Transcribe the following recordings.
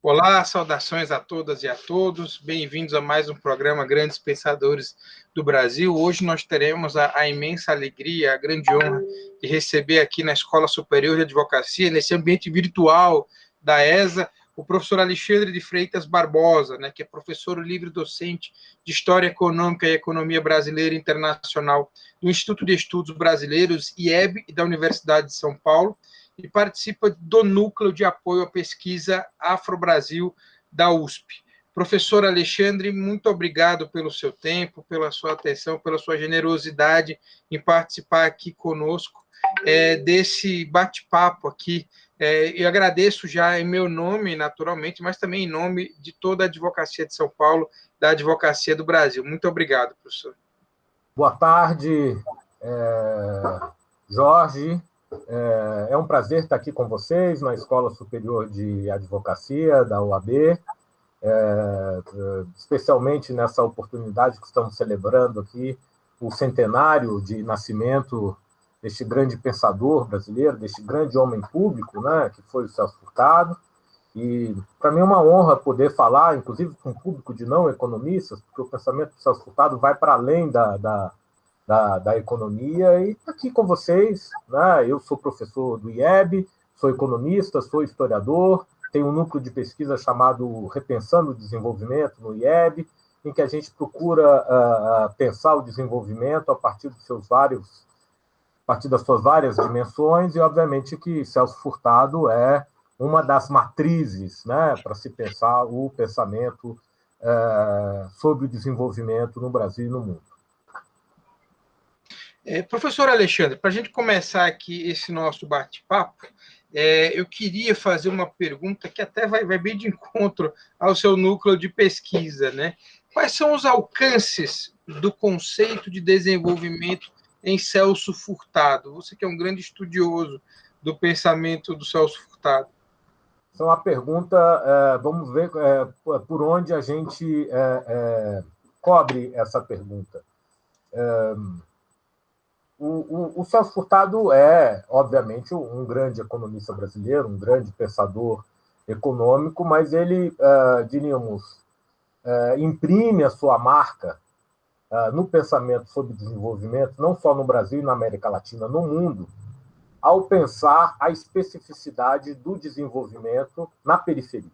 Olá, saudações a todas e a todos. Bem-vindos a mais um programa Grandes Pensadores do Brasil. Hoje nós teremos a imensa alegria, a grande honra de receber aqui na Escola Superior de Advocacia, nesse ambiente virtual da ESA, o professor Alexandre de Freitas Barbosa, que é professor livre-docente de História Econômica e Economia Brasileira e Internacional do Instituto de Estudos Brasileiros, IEB, e da Universidade de São Paulo, e participa do Núcleo de Apoio à Pesquisa Afro-Brasil da USP. Professor Alexandre, muito obrigado pelo seu tempo, pela sua atenção, pela sua generosidade em participar aqui conosco desse bate-papo aqui. Eu agradeço já em meu nome, naturalmente, mas também em nome de toda a advocacia de São Paulo, da advocacia do Brasil. Muito obrigado, professor. Boa tarde, Jorge. É um prazer estar aqui com vocês na Escola Superior de Advocacia da UAB, especialmente nessa oportunidade que estamos celebrando aqui, o centenário de nascimento deste grande pensador brasileiro, deste grande homem público, que foi o Celso Furtado. E, para mim, é uma honra poder falar, inclusive com um público de não economistas, porque o pensamento do Celso Furtado vai para além da economia, e aqui com vocês, eu sou professor do IEB, sou economista, sou historiador, tenho um núcleo de pesquisa chamado Repensando o Desenvolvimento no IEB, em que a gente procura pensar o desenvolvimento a partir das suas várias dimensões, e obviamente que Celso Furtado é uma das matrizes para se pensar o pensamento sobre o desenvolvimento no Brasil e no mundo. Professor Alexandre, para a gente começar aqui esse nosso bate-papo, eu queria fazer uma pergunta que até vai bem de encontro ao seu núcleo de pesquisa, Quais são os alcances do conceito de desenvolvimento em Celso Furtado? Você que é um grande estudioso do pensamento do Celso Furtado. Essa é uma pergunta, vamos ver por onde a gente cobre essa pergunta. O Celso Furtado é, obviamente, um grande economista brasileiro, um grande pensador econômico, mas ele, diríamos, imprime a sua marca no pensamento sobre desenvolvimento, não só no Brasil e na América Latina, no mundo, ao pensar a especificidade do desenvolvimento na periferia.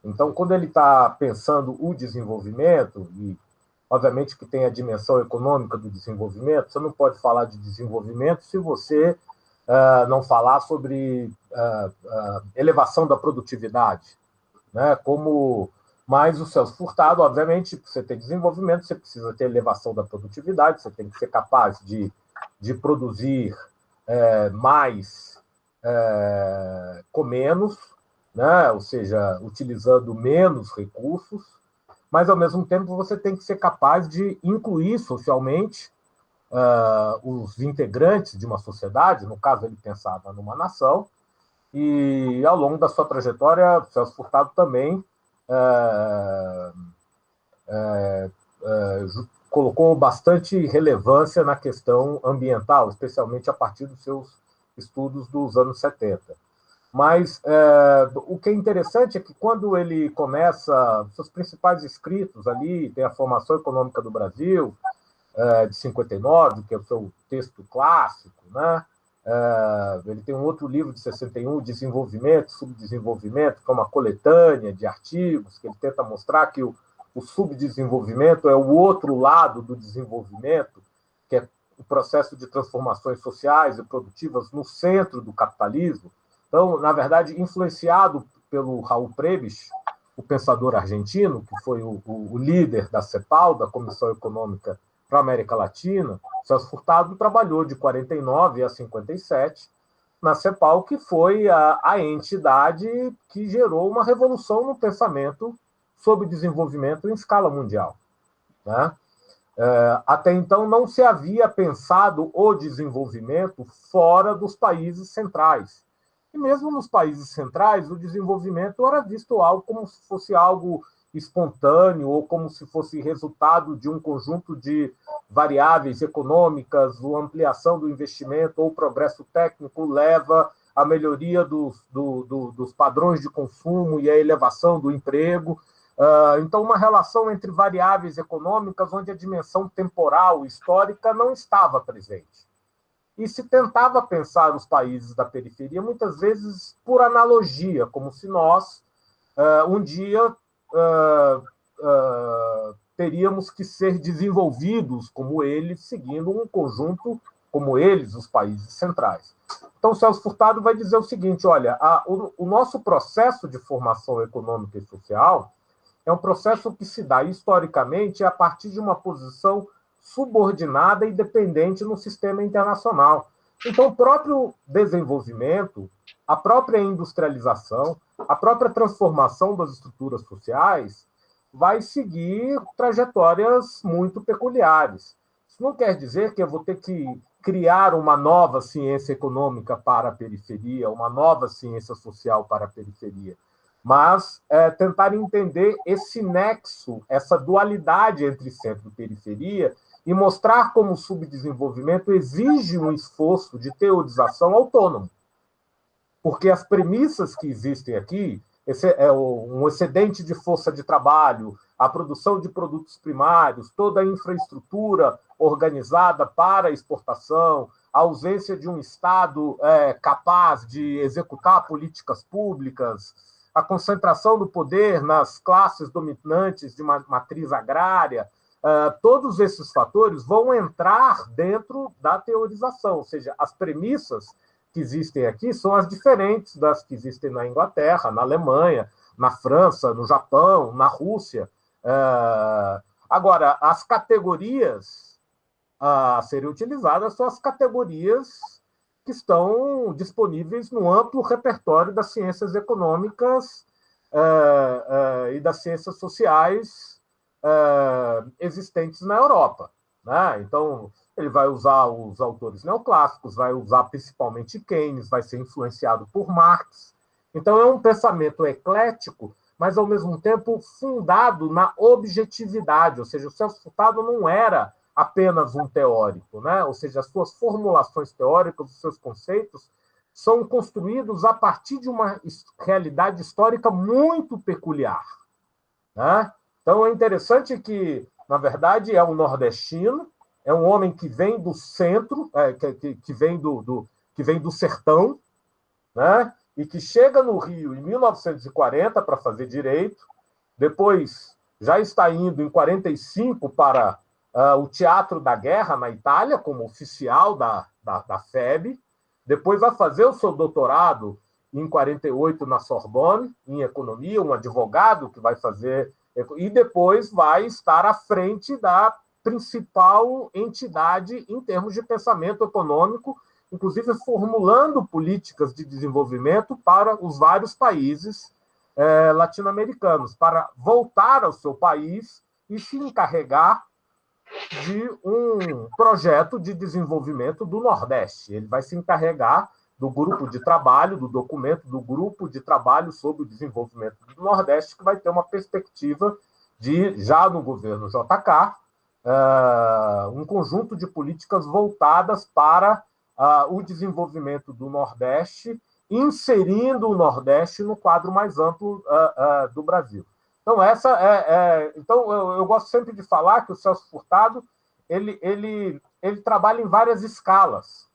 Então, quando ele está pensando o desenvolvimento, e obviamente que tem a dimensão econômica do desenvolvimento, você não pode falar de desenvolvimento se você não falar sobre elevação da produtividade. Mas o Celso Furtado, obviamente, para você ter desenvolvimento, você precisa ter elevação da produtividade, você tem que ser capaz de produzir mais com menos, ou seja, utilizando menos recursos, mas, ao mesmo tempo, você tem que ser capaz de incluir socialmente os integrantes de uma sociedade, no caso, ele pensava numa nação, e, ao longo da sua trajetória, Celso Furtado também colocou bastante relevância na questão ambiental, especialmente a partir dos seus estudos dos anos 70. Mas o que é interessante é que, quando ele começa seus principais escritos ali, tem a Formação Econômica do Brasil, de 59, que é o seu texto clássico, ele tem um outro livro de 61, Desenvolvimento, Subdesenvolvimento, que é uma coletânea de artigos, que ele tenta mostrar que o subdesenvolvimento é o outro lado do desenvolvimento, que é o processo de transformações sociais e produtivas no centro do capitalismo. Então, na verdade, influenciado pelo Raul Prebisch, o pensador argentino, que foi o líder da CEPAL, da Comissão Econômica para a América Latina, Celso Furtado trabalhou de 49 a 57 na CEPAL, que foi a entidade que gerou uma revolução no pensamento sobre desenvolvimento em escala mundial. Até então, não se havia pensado o desenvolvimento fora dos países centrais. E mesmo nos países centrais, o desenvolvimento era visto como se fosse algo espontâneo ou como se fosse resultado de um conjunto de variáveis econômicas, ou ampliação do investimento ou progresso técnico leva a melhoria dos padrões de consumo e a elevação do emprego. Então, uma relação entre variáveis econômicas onde a dimensão temporal, histórica, não estava presente. E se tentava pensar os países da periferia, muitas vezes por analogia, como se nós, um dia, teríamos que ser desenvolvidos como eles, seguindo um conjunto como eles, os países centrais. Então, Celso Furtado vai dizer o seguinte, olha, o nosso processo de formação econômica e social é um processo que se dá historicamente a partir de uma posição subordinada e dependente no sistema internacional. Então, o próprio desenvolvimento, a própria industrialização, a própria transformação das estruturas sociais vai seguir trajetórias muito peculiares. Isso não quer dizer que eu vou ter que criar uma nova ciência econômica para a periferia, uma nova ciência social para a periferia, mas tentar entender esse nexo, essa dualidade entre centro e periferia, e mostrar como o subdesenvolvimento exige um esforço de teorização autônomo. Porque as premissas que existem aqui, um excedente de força de trabalho, a produção de produtos primários, toda a infraestrutura organizada para a exportação, a ausência de um Estado capaz de executar políticas públicas, a concentração do poder nas classes dominantes de uma matriz agrária, todos esses fatores vão entrar dentro da teorização, ou seja, as premissas que existem aqui são as diferentes das que existem na Inglaterra, na Alemanha, na França, no Japão, na Rússia. Agora, as categorias a serem utilizadas são as categorias que estão disponíveis no amplo repertório das ciências econômicas e das ciências sociais existentes na Europa, né? Então, ele vai usar os autores neoclássicos, vai usar principalmente Keynes, vai ser influenciado por Marx. Então, é um pensamento eclético, mas, ao mesmo tempo, fundado na objetividade, ou seja, o Celso Furtado não era apenas um teórico, né? Ou seja, as suas formulações teóricas, os seus conceitos, são construídos a partir de uma realidade histórica muito peculiar, né? Então, é interessante que, na verdade, é um nordestino, é um homem que vem do centro, que vem do sertão, né? E que chega no Rio em 1940 para fazer direito, depois já está indo em 45 para o Teatro da Guerra, na Itália, como oficial da FEB, depois vai fazer o seu doutorado em 48 na Sorbonne, em economia, um advogado que vai fazer... E depois vai estar à frente da principal entidade em termos de pensamento econômico, inclusive formulando políticas de desenvolvimento para os vários países latino-americanos, para voltar ao seu país e se encarregar de um projeto de desenvolvimento do Nordeste. Ele vai se encarregar do grupo de trabalho, do documento do grupo de trabalho sobre o desenvolvimento do Nordeste, que vai ter uma perspectiva de, já no governo JK, um conjunto de políticas voltadas para o desenvolvimento do Nordeste, inserindo o Nordeste no quadro mais amplo do Brasil. Então, eu gosto sempre de falar que o Celso Furtado ele trabalha em várias escalas.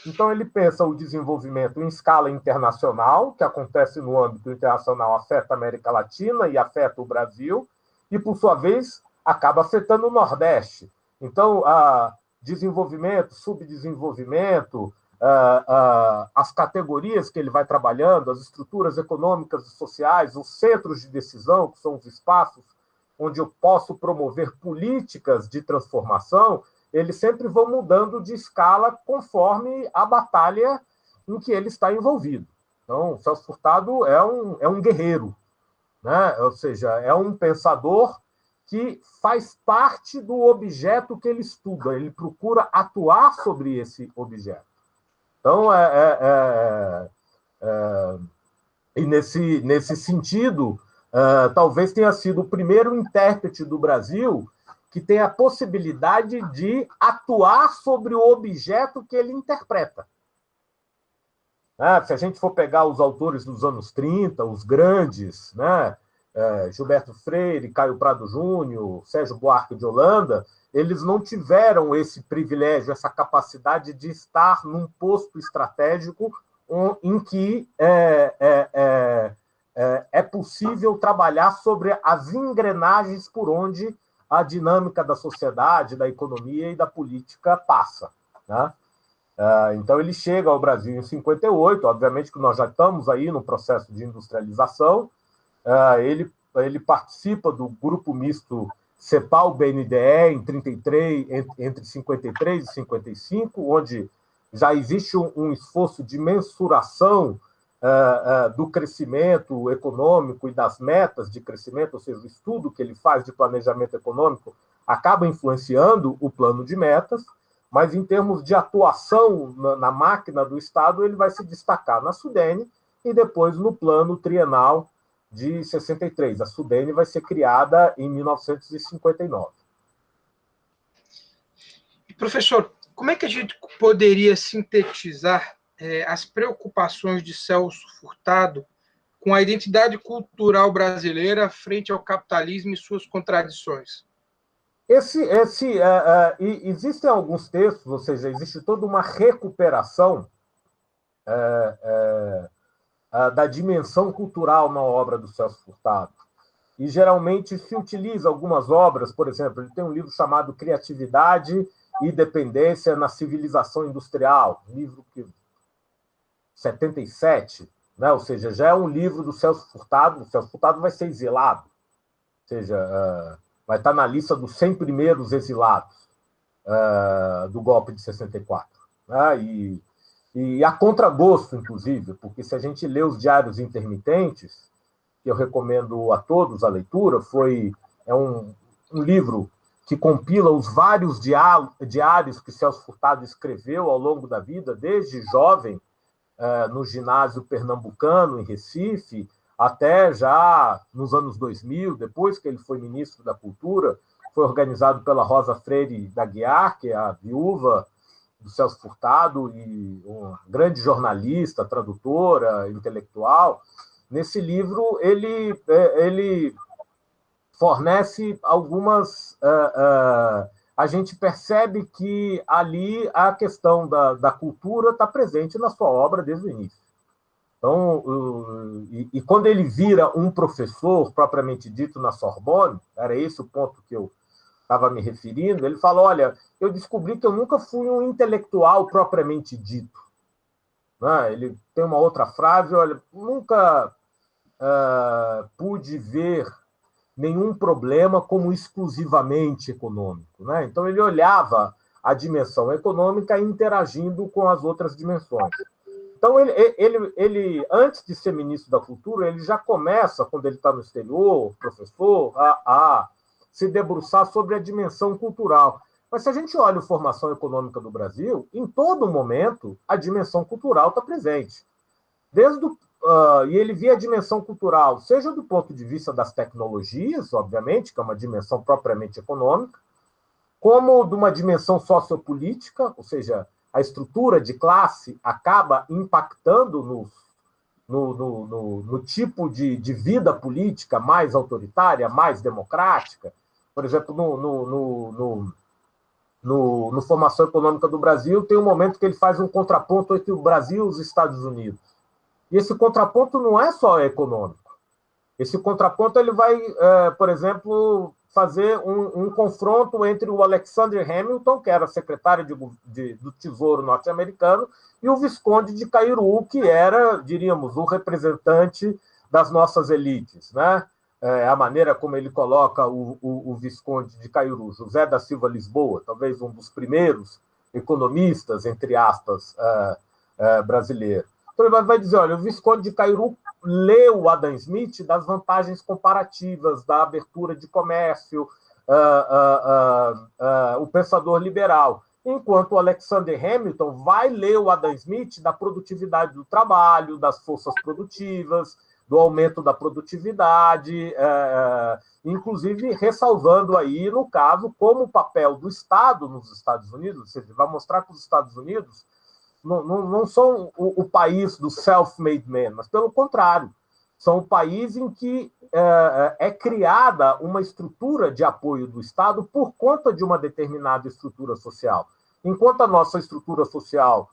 Então, ele pensa o desenvolvimento em escala internacional, que acontece no âmbito internacional, afeta a América Latina e afeta o Brasil, e, por sua vez, acaba afetando o Nordeste. Então, desenvolvimento, subdesenvolvimento, as categorias que ele vai trabalhando, as estruturas econômicas e sociais, os centros de decisão, que são os espaços onde eu posso promover políticas de transformação, eles sempre vão mudando de escala conforme a batalha em que ele está envolvido. Então, o Celso Furtado é um guerreiro, né? Ou seja, é um pensador que faz parte do objeto que ele estuda, ele procura atuar sobre esse objeto. Então, e nesse sentido, talvez tenha sido o primeiro intérprete do Brasil que tem a possibilidade de atuar sobre o objeto que ele interpreta. né? Se a gente for pegar os autores dos anos 30, os grandes, né? Gilberto Freire, Caio Prado Júnior, Sérgio Buarque de Holanda, eles não tiveram esse privilégio, essa capacidade de estar num posto estratégico em que é possível trabalhar sobre as engrenagens por onde a dinâmica da sociedade, da economia e da política passa, né? Então, ele chega ao Brasil em 58, obviamente que nós já estamos aí no processo de industrialização. Ele participa do grupo misto CEPAL-BNDE em 33, entre 53 e 55, onde já existe um esforço de mensuração do crescimento econômico e das metas de crescimento, ou seja, o estudo que ele faz de planejamento econômico acaba influenciando o plano de metas, mas em termos de atuação na máquina do Estado, ele vai se destacar na Sudene e depois no plano trienal de 63. A Sudene vai ser criada em 1959. Professor, como é que a gente poderia sintetizar as preocupações de Celso Furtado com a identidade cultural brasileira frente ao capitalismo e suas contradições? Existem alguns textos, ou seja, existe toda uma recuperação da dimensão cultural na obra do Celso Furtado. E geralmente se utiliza algumas obras, por exemplo, ele tem um livro chamado Criatividade e Dependência na Civilização Industrial, um livro que 77, né? Ou seja, já é um livro do Celso Furtado. O Celso Furtado vai ser exilado, ou seja, vai estar na lista dos 100 primeiros exilados do golpe de 64. Né? E a contragosto, inclusive, porque se a gente lê os Diários Intermitentes, que eu recomendo a todos a leitura, é um livro que compila os vários diários que Celso Furtado escreveu ao longo da vida, desde jovem, no ginásio pernambucano, em Recife, até já nos anos 2000, depois que ele foi ministro da Cultura, foi organizado pela Rosa Freire da Guiar, que é a viúva do Celso Furtado, e uma grande jornalista, tradutora, intelectual. Nesse livro, ele fornece algumas... a gente percebe que ali a questão da cultura está presente na sua obra desde o início. Então, quando ele vira um professor, propriamente dito, na Sorbonne, era esse o ponto que eu estava me referindo, ele fala, olha, eu descobri que eu nunca fui um intelectual propriamente dito. Né? Ele tem uma outra frase, olha, nunca pude ver nenhum problema como exclusivamente econômico. Né? Então, ele olhava a dimensão econômica interagindo com as outras dimensões. Então, ele, antes de ser ministro da Cultura, ele já começa, quando ele está no exterior, professor, a se debruçar sobre a dimensão cultural. Mas se a gente olha a formação econômica do Brasil, em todo momento, a dimensão cultural está presente. E ele via a dimensão cultural, seja do ponto de vista das tecnologias, obviamente, que é uma dimensão propriamente econômica, como de uma dimensão sociopolítica, ou seja, a estrutura de classe acaba impactando no tipo de vida política mais autoritária, mais democrática. Por exemplo, no Formação Econômica do Brasil, tem um momento que ele faz um contraponto entre o Brasil e os Estados Unidos. E esse contraponto não é só econômico. Esse contraponto ele vai, por exemplo, fazer um confronto entre o Alexander Hamilton, que era secretário do Tesouro norte-americano, e o Visconde de Caiuru, que era, diríamos, o representante das nossas elites. Né? A maneira como ele coloca o Visconde de Caiuru, José da Silva Lisboa, talvez um dos primeiros economistas, entre aspas, brasileiros. Então, ele vai dizer, olha, o Visconde de Caiuru leu o Adam Smith das vantagens comparativas, da abertura de comércio, o pensador liberal, enquanto o Alexander Hamilton vai ler o Adam Smith da produtividade do trabalho, das forças produtivas, do aumento da produtividade, inclusive ressalvando aí, no caso, como o papel do Estado nos Estados Unidos, ou seja, vai mostrar que os Estados Unidos não são o país do self-made man, mas, pelo contrário, são o país em que é criada uma estrutura de apoio do Estado por conta de uma determinada estrutura social. Enquanto a nossa estrutura social,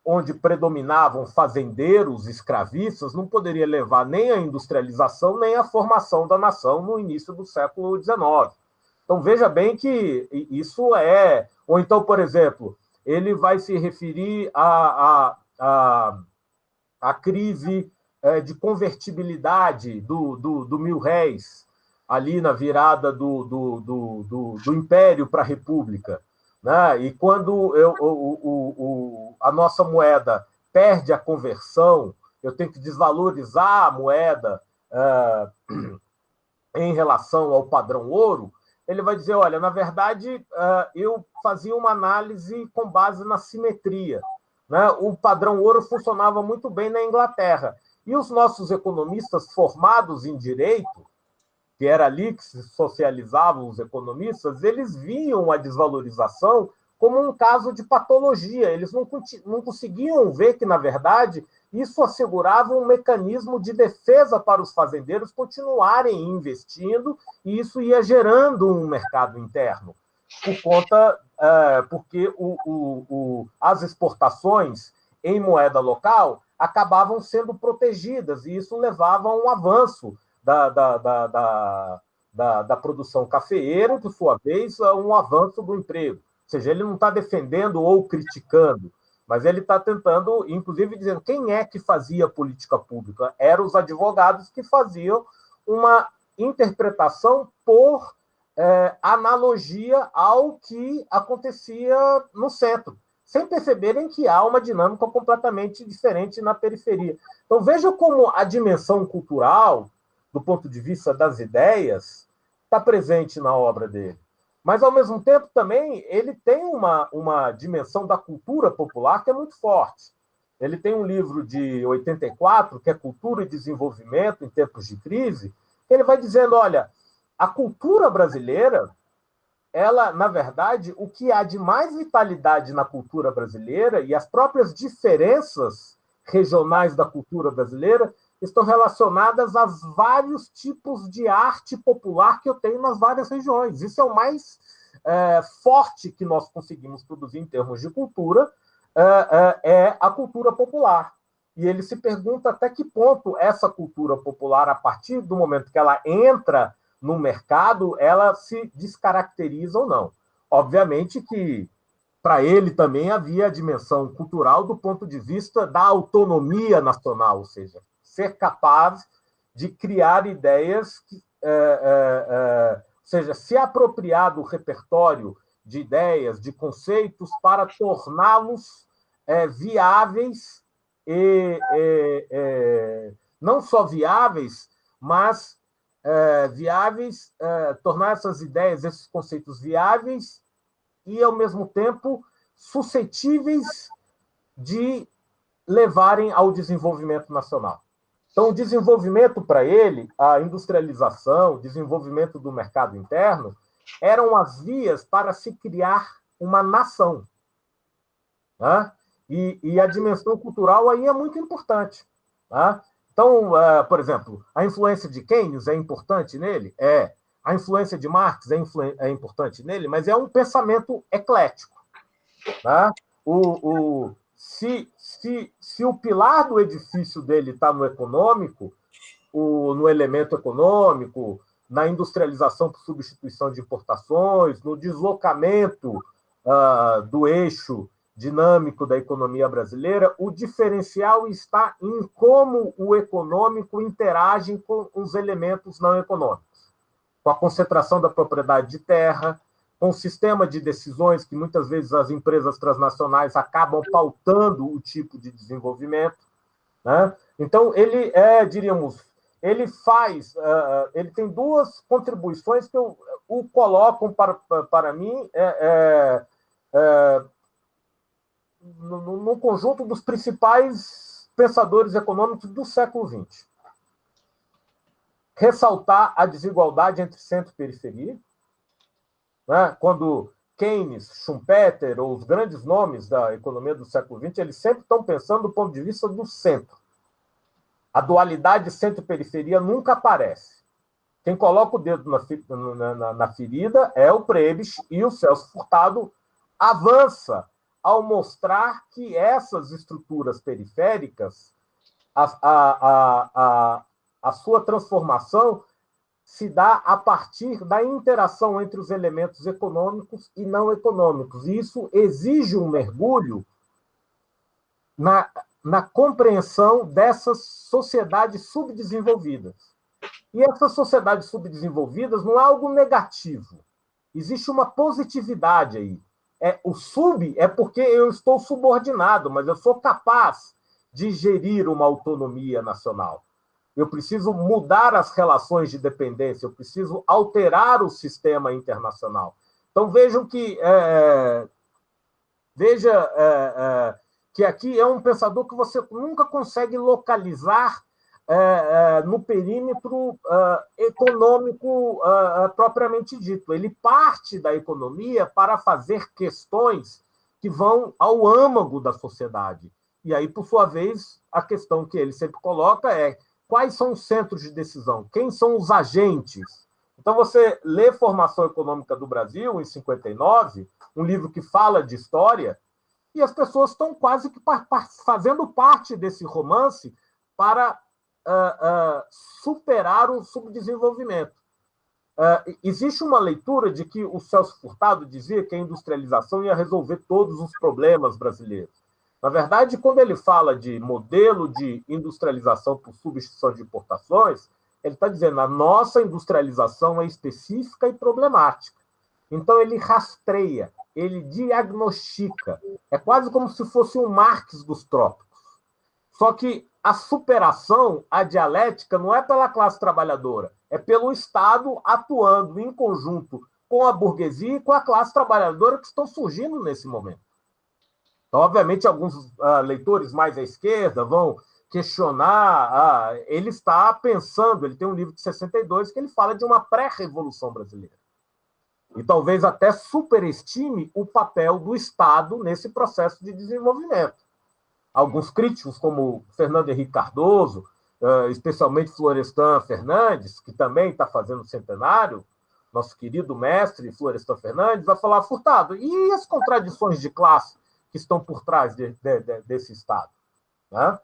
onde predominavam fazendeiros escravistas, não poderia levar nem à industrialização, nem à formação da nação no início do século XIX. Então, veja bem que isso é... Ou então, por exemplo, ele vai se referir à crise de convertibilidade do mil-réis, ali na virada do Império para a República. Né? E quando a nossa moeda perde a conversão, eu tenho que desvalorizar a moeda em relação ao padrão ouro, ele vai dizer, olha, na verdade, eu fazia uma análise com base na simetria. Né? O padrão ouro funcionava muito bem na Inglaterra. E os nossos economistas formados em direito, que era ali que se socializavam os economistas, eles viam a desvalorização como um caso de patologia. Eles não conseguiam ver que, na verdade, isso assegurava um mecanismo de defesa para os fazendeiros continuarem investindo, e isso ia gerando um mercado interno, porque as exportações em moeda local acabavam sendo protegidas, e isso levava a um avanço da produção cafeeira, por sua vez, a um avanço do emprego. Ou seja, ele não está defendendo ou criticando, mas ele está tentando, inclusive, dizendo quem é que fazia política pública. Eram os advogados que faziam uma interpretação por analogia ao que acontecia no centro, sem perceberem que há uma dinâmica completamente diferente na periferia. Então, veja como a dimensão cultural, do ponto de vista das ideias, está presente na obra dele. Mas, ao mesmo tempo, também, ele tem uma dimensão da cultura popular que é muito forte. Ele tem um livro de 84, que é Cultura e Desenvolvimento em Tempos de Crise, que ele vai dizendo, olha, a cultura brasileira, ela, na verdade, o que há de mais vitalidade na cultura brasileira e as próprias diferenças regionais da cultura brasileira estão relacionadas aos vários tipos de arte popular que eu tenho nas várias regiões. Isso é o mais forte que nós conseguimos produzir em termos de cultura, é a cultura popular. E ele se pergunta até que ponto essa cultura popular, a partir do momento que ela entra no mercado, ela se descaracteriza ou não. Obviamente que, para ele, também havia a dimensão cultural do ponto de vista da autonomia nacional, ou seja, ser capaz de criar ideias, ou seja, se apropriar do repertório de ideias, de conceitos, para torná-los viáveis, não só viáveis, mas viáveis, tornar essas ideias, esses conceitos viáveis e, ao mesmo tempo, suscetíveis de levarem ao desenvolvimento nacional. Então, o desenvolvimento para ele, a industrialização, o desenvolvimento do mercado interno, eram as vias para se criar uma nação. Né? E a dimensão cultural aí é muito importante. Tá? Então, por exemplo, a influência de Keynes é importante nele? É. A influência de Marx é importante nele, mas é um pensamento eclético. Tá? Se o pilar do edifício dele está no econômico, no elemento econômico, na industrialização por substituição de importações, no deslocamento do eixo dinâmico da economia brasileira, o diferencial está em como o econômico interage com os elementos não econômicos, com a concentração da propriedade de terra, com o sistema de decisões que muitas vezes as empresas transnacionais acabam pautando o tipo de desenvolvimento. Né? Então, ele ele tem duas contribuições que o colocam para mim no conjunto dos principais pensadores econômicos do século XX. Ressaltar a desigualdade entre centro e periferia, né? Quando Keynes, Schumpeter, ou os grandes nomes da economia do século XX, eles sempre estão pensando do ponto de vista do centro. A dualidade centro-periferia nunca aparece. Quem coloca o dedo na ferida é o Prebisch, e o Celso Furtado avança ao mostrar que essas estruturas periféricas, a sua transformação se dá a partir da interação entre os elementos econômicos e não econômicos. E isso exige um mergulho na compreensão dessas sociedades subdesenvolvidas. E essas sociedades subdesenvolvidas não é algo negativo. Existe uma positividade aí. O sub é porque eu estou subordinado, mas eu sou capaz de gerir uma autonomia nacional. Eu preciso mudar as relações de dependência, eu preciso alterar o sistema internacional. Então, vejam que que aqui é um pensador que você nunca consegue localizar no perímetro econômico propriamente dito. Ele parte da economia para fazer questões que vão ao âmago da sociedade. E aí, por sua vez, a questão que ele sempre coloca é: quais são os centros de decisão? Quem são os agentes? Então, você lê Formação Econômica do Brasil, em 59, um livro que fala de história, e as pessoas estão quase que fazendo parte desse romance para superar o subdesenvolvimento. Existe uma leitura de que o Celso Furtado dizia que a industrialização ia resolver todos os problemas brasileiros. Na verdade, quando ele fala de modelo de industrialização por substituição de importações, ele está dizendo que a nossa industrialização é específica e problemática. Então, ele rastreia, ele diagnostica. É quase como se fosse um Marx dos trópicos. Só que a superação, a dialética, não é pela classe trabalhadora, é pelo Estado atuando em conjunto com a burguesia e com a classe trabalhadora que estão surgindo nesse momento. Então, obviamente, alguns leitores mais à esquerda vão questionar. Ele está pensando, ele tem um livro de 62 que ele fala de uma pré-revolução brasileira. E talvez até superestime o papel do Estado nesse processo de desenvolvimento. Alguns críticos, como Fernando Henrique Cardoso, especialmente Florestan Fernandes, que também está fazendo o centenário, nosso querido mestre Florestan Fernandes, vai falar: Furtado, e as contradições de classe que estão por trás desse Estado? Né?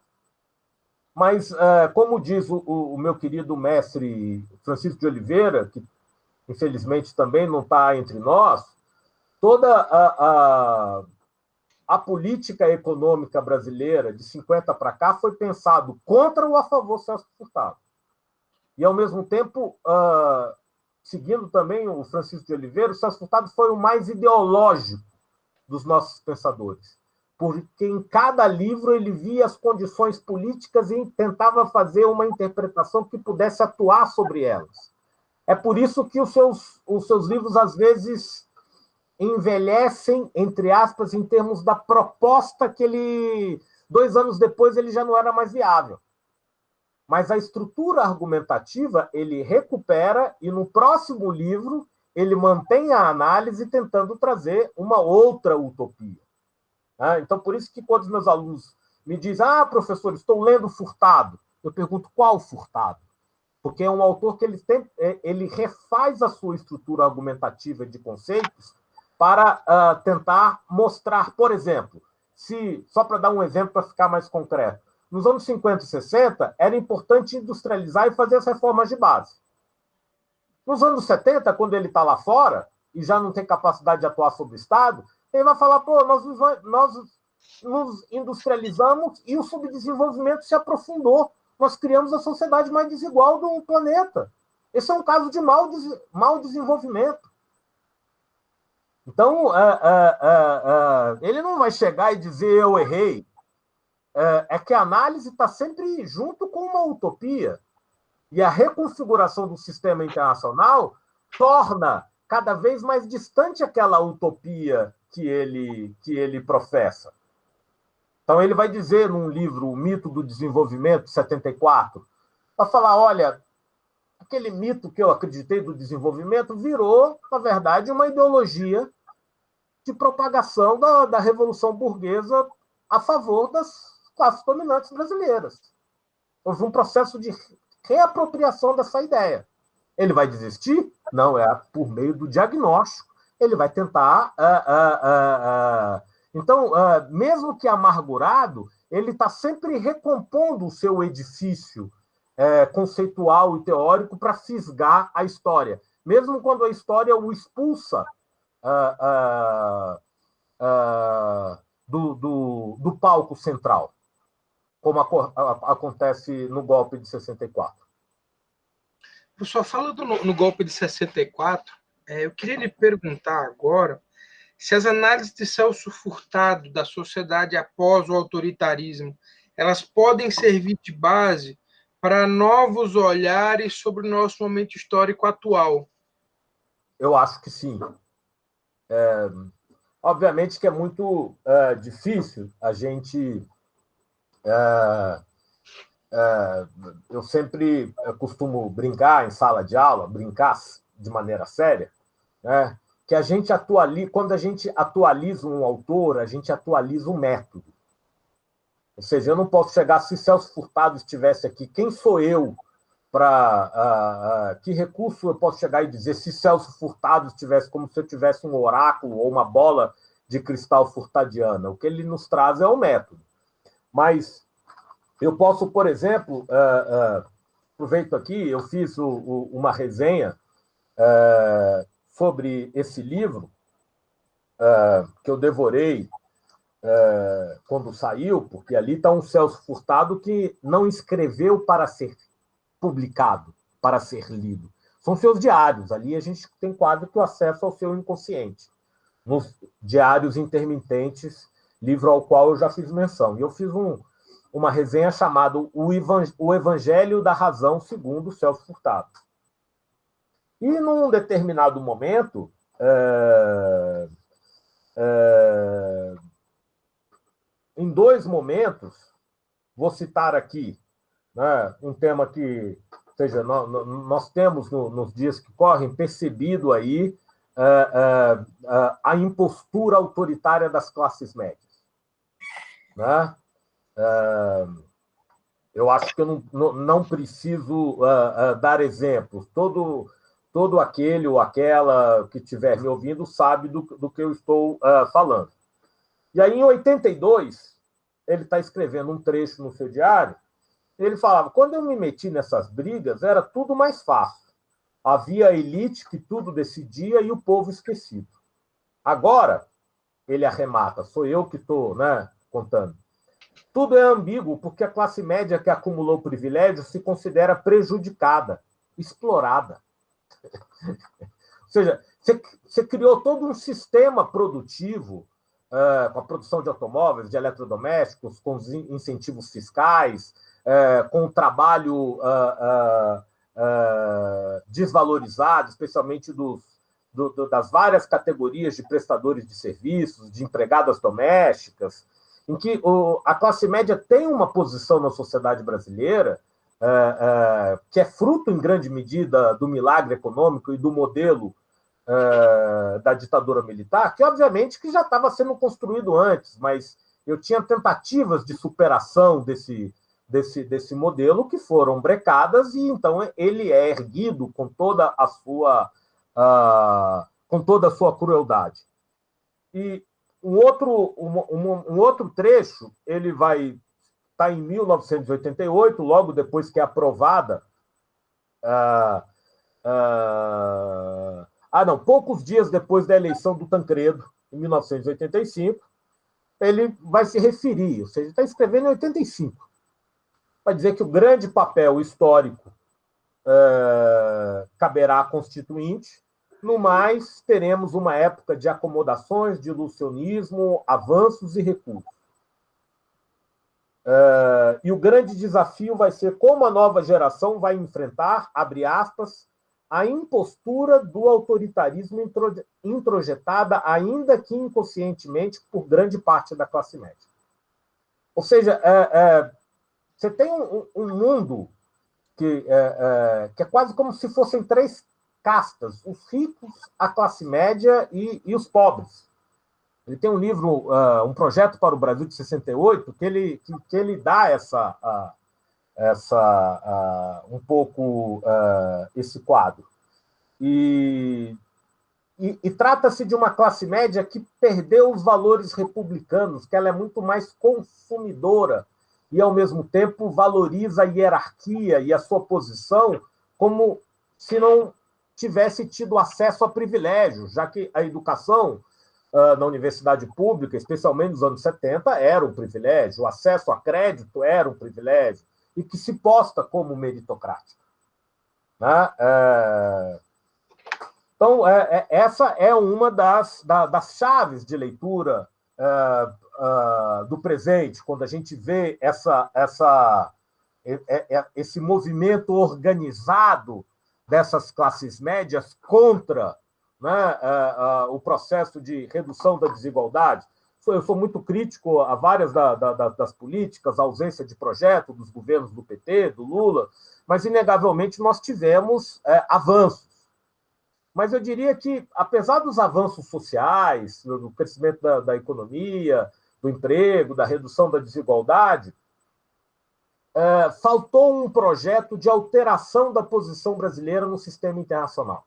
Mas, como diz o meu querido mestre Francisco de Oliveira, que infelizmente também não está entre nós, toda a política econômica brasileira de 50 para cá foi pensado contra ou a favor do Celso Furtado. E, ao mesmo tempo, seguindo também o Francisco de Oliveira, o Celso Furtado foi o mais ideológico dos nossos pensadores, porque em cada livro ele via as condições políticas e tentava fazer uma interpretação que pudesse atuar sobre elas. É por isso que os seus livros, às vezes, envelhecem, entre aspas, em termos da proposta que ele, 2 anos depois, ele já não era mais viável. Mas a estrutura argumentativa ele recupera e, no próximo livro, ele mantém a análise tentando trazer uma outra utopia. Então, por isso que quando os meus alunos me dizem: professor, estou lendo Furtado, eu pergunto: qual Furtado? Porque é um autor que ele refaz a sua estrutura argumentativa de conceitos para tentar mostrar, por exemplo, só para dar um exemplo para ficar mais concreto, nos anos 50 e 60, era importante industrializar e fazer as reformas de base. Nos anos 70, quando ele está lá fora e já não tem capacidade de atuar sobre o Estado, ele vai falar: nós nos industrializamos e o subdesenvolvimento se aprofundou. Nós criamos a sociedade mais desigual do planeta. Esse é um caso de mau desenvolvimento. Então, ele não vai chegar e dizer: eu errei. É que a análise está sempre junto com uma utopia. E a reconfiguração do sistema internacional torna cada vez mais distante aquela utopia que ele professa. Então, ele vai dizer num livro, O Mito do Desenvolvimento, 74, vai falar: olha, aquele mito que eu acreditei do desenvolvimento virou, na verdade, uma ideologia de propagação da Revolução Burguesa a favor das classes dominantes brasileiras. Houve um processo de reapropriação dessa ideia. Ele vai desistir? Não, é por meio do diagnóstico. Ele vai tentar... Então, mesmo que amargurado, ele está sempre recompondo o seu edifício conceitual e teórico para fisgar a história. Mesmo quando a história o expulsa do palco central, como acontece no golpe de 64. Professor, falando no golpe de 64, eu queria lhe perguntar agora se as análises de Celso Furtado da sociedade após o autoritarismo, elas podem servir de base para novos olhares sobre o nosso momento histórico atual. Eu acho que sim. Obviamente que é muito difícil a gente... eu sempre costumo brincar em sala de aula, brincar de maneira séria, né? Que a gente quando a gente atualiza um autor, a gente atualiza o método. Ou seja, eu não posso chegar, se Celso Furtado estivesse aqui, quem sou eu para... que recurso eu posso chegar e dizer se Celso Furtado estivesse como se eu tivesse um oráculo ou uma bola de cristal furtadiana? O que ele nos traz é o método. Mas eu posso, por exemplo, aproveito aqui, eu fiz uma resenha sobre esse livro, que eu devorei quando saiu, porque ali está um Celso Furtado que não escreveu para ser publicado, para ser lido. São seus diários, ali a gente tem quase que o acesso ao seu inconsciente, nos diários intermitentes, livro ao qual eu já fiz menção. E eu fiz uma resenha chamada O Evangelho da Razão segundo Celso Furtado. E, num determinado momento, em 2 momentos, vou citar aqui, né, um tema que, ou seja, nós temos, nos dias que correm, percebido aí a impostura autoritária das classes médias. Né? Eu acho que eu não preciso dar exemplos. Todo aquele ou aquela que estiver me ouvindo sabe do que eu estou falando. E aí, em 82, ele está escrevendo um trecho no seu diário, ele falava, quando eu me meti nessas brigas, era tudo mais fácil. Havia a elite que tudo decidia e o povo esquecido. Agora, ele arremata, sou eu que estou contando. Tudo é ambíguo porque a classe média que acumulou privilégios se considera prejudicada, explorada. Ou seja, você criou todo um sistema produtivo com a produção de automóveis, de eletrodomésticos, com os incentivos fiscais, com o trabalho desvalorizado, especialmente das várias categorias de prestadores de serviços, de empregadas domésticas, em que a classe média tem uma posição na sociedade brasileira que é fruto, em grande medida, do milagre econômico e do modelo da ditadura militar, que, obviamente, que já estava sendo construído antes, mas eu tinha tentativas de superação desse modelo que foram brecadas, e então ele é erguido com toda a sua crueldade. E um outro trecho, ele vai estar em 1988, logo depois que é aprovada poucos dias depois da eleição do Tancredo, em 1985, ele vai se referir, ou seja, está escrevendo em 85, vai dizer que o grande papel histórico caberá à Constituinte. No mais, teremos uma época de acomodações, de ilusionismo, avanços e recuos. E o grande desafio vai ser como a nova geração vai enfrentar, abre aspas, a impostura do autoritarismo introjetada, ainda que inconscientemente, por grande parte da classe média. Ou seja, você tem um mundo que é quase como se fossem 3 castas, os ricos, a classe média e os pobres. Ele tem um livro, um projeto para o Brasil de 68, que ele dá um pouco esse quadro. E trata-se de uma classe média que perdeu os valores republicanos, que ela é muito mais consumidora e, ao mesmo tempo, valoriza a hierarquia e a sua posição como se não tivesse tido acesso a privilégios, já que a educação na universidade pública, especialmente nos anos 70, era um privilégio, o acesso a crédito era um privilégio, e que se posta como meritocrático. Né? Então, essa é uma das chaves de leitura do presente, quando a gente vê esse movimento organizado dessas classes médias contra, né, o processo de redução da desigualdade. Eu sou muito crítico a várias das políticas, a ausência de projeto dos governos do PT, do Lula, mas, inegavelmente, nós tivemos avanços. Mas eu diria que, apesar dos avanços sociais, do crescimento da economia, do emprego, da redução da desigualdade, faltou um projeto de alteração da posição brasileira no sistema internacional,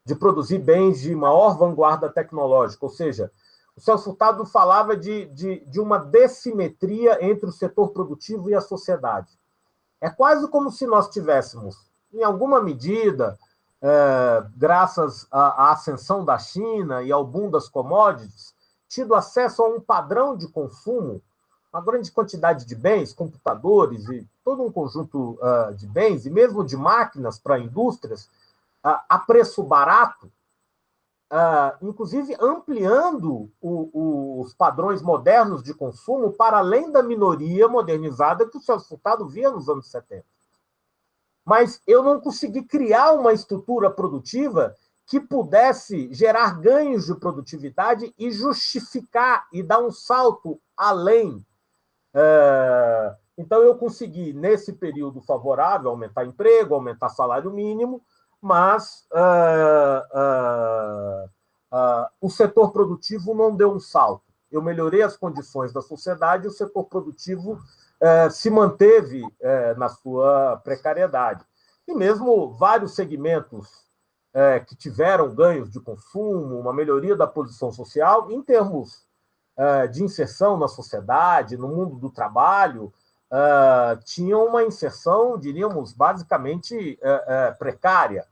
de produzir bens de maior vanguarda tecnológica. Ou seja, o Celso Furtado falava de uma dessimetria entre o setor produtivo e a sociedade. É quase como se nós tivéssemos, em alguma medida, graças à ascensão da China e ao boom das commodities, tido acesso a um padrão de consumo, uma grande quantidade de bens, computadores e todo um conjunto de bens, e mesmo de máquinas para indústrias, a preço barato, inclusive ampliando os padrões modernos de consumo para além da minoria modernizada que o Celso Furtado via nos anos 70. Mas eu não consegui criar uma estrutura produtiva que pudesse gerar ganhos de produtividade e justificar e dar um salto além. Então, eu consegui, nesse período favorável, aumentar emprego, aumentar salário mínimo, mas o setor produtivo não deu um salto. Eu melhorei as condições da sociedade e o setor produtivo se manteve na sua precariedade. E mesmo vários segmentos que tiveram ganhos de consumo, uma melhoria da posição social, em termos de inserção na sociedade, no mundo do trabalho, tinham uma inserção, diríamos, basicamente precária.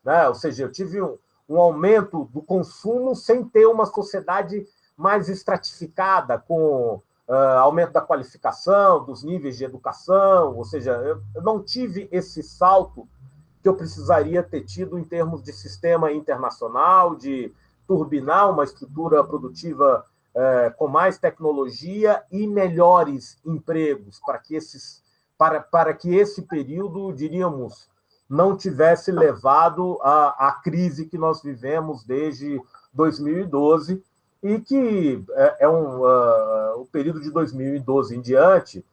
Né? Ou seja, eu tive um aumento do consumo sem ter uma sociedade mais estratificada, com aumento da qualificação, dos níveis de educação, ou seja, eu não tive esse salto que eu precisaria ter tido em termos de sistema internacional, de turbinar uma estrutura produtiva com mais tecnologia e melhores empregos, para que esse período, diríamos, não tivesse levado à crise que nós vivemos desde 2012, e que o período de 2012 em diante,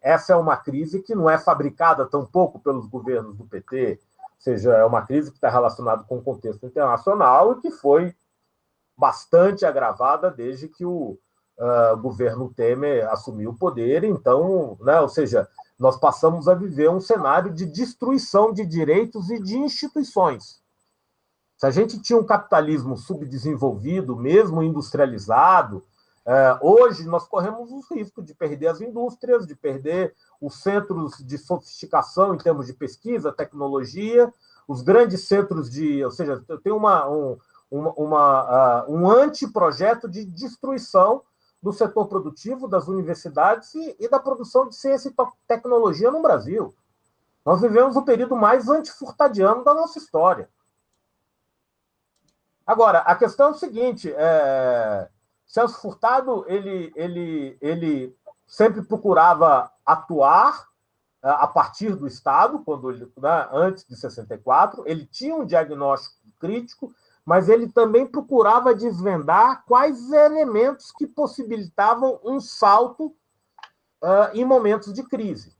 essa é uma crise que não é fabricada tampouco pelos governos do PT, ou seja, é uma crise que está relacionada com o contexto internacional e que foi bastante agravada desde que o governo Temer assumiu o poder. Então, né, ou seja, nós passamos a viver um cenário de destruição de direitos e de instituições. Se a gente tinha um capitalismo subdesenvolvido, mesmo industrializado, hoje nós corremos o risco de perder as indústrias, de perder os centros de sofisticação em termos de pesquisa, tecnologia, os grandes centros de... Ou seja, tem um anteprojeto de destruição do setor produtivo, das universidades e da produção de ciência e tecnologia no Brasil. Nós vivemos o período mais antifurtadiano da nossa história. Agora, a questão é o seguinte, Celso Furtado ele sempre procurava atuar a partir do Estado, antes de 64, ele tinha um diagnóstico crítico, mas ele também procurava desvendar quais elementos que possibilitavam um salto em momentos de crise.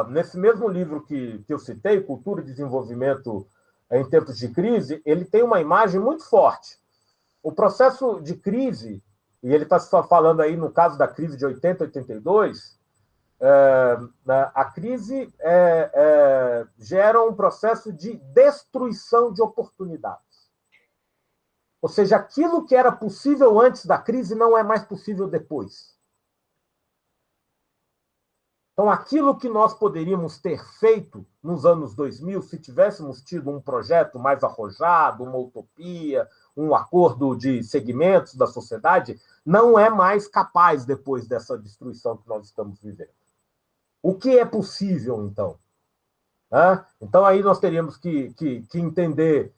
Nesse mesmo livro que eu citei, Cultura e Desenvolvimento em tempos de crise, ele tem uma imagem muito forte. O processo de crise, e ele está só falando aí no caso da crise de 80, 82, a crise gera um processo de destruição de oportunidades. Ou seja, aquilo que era possível antes da crise não é mais possível depois. Então, aquilo que nós poderíamos ter feito nos anos 2000, se tivéssemos tido um projeto mais arrojado, uma utopia, um acordo de segmentos da sociedade, não é mais capaz depois dessa destruição que nós estamos vivendo. O que é possível, então? Então, aí nós teríamos que entender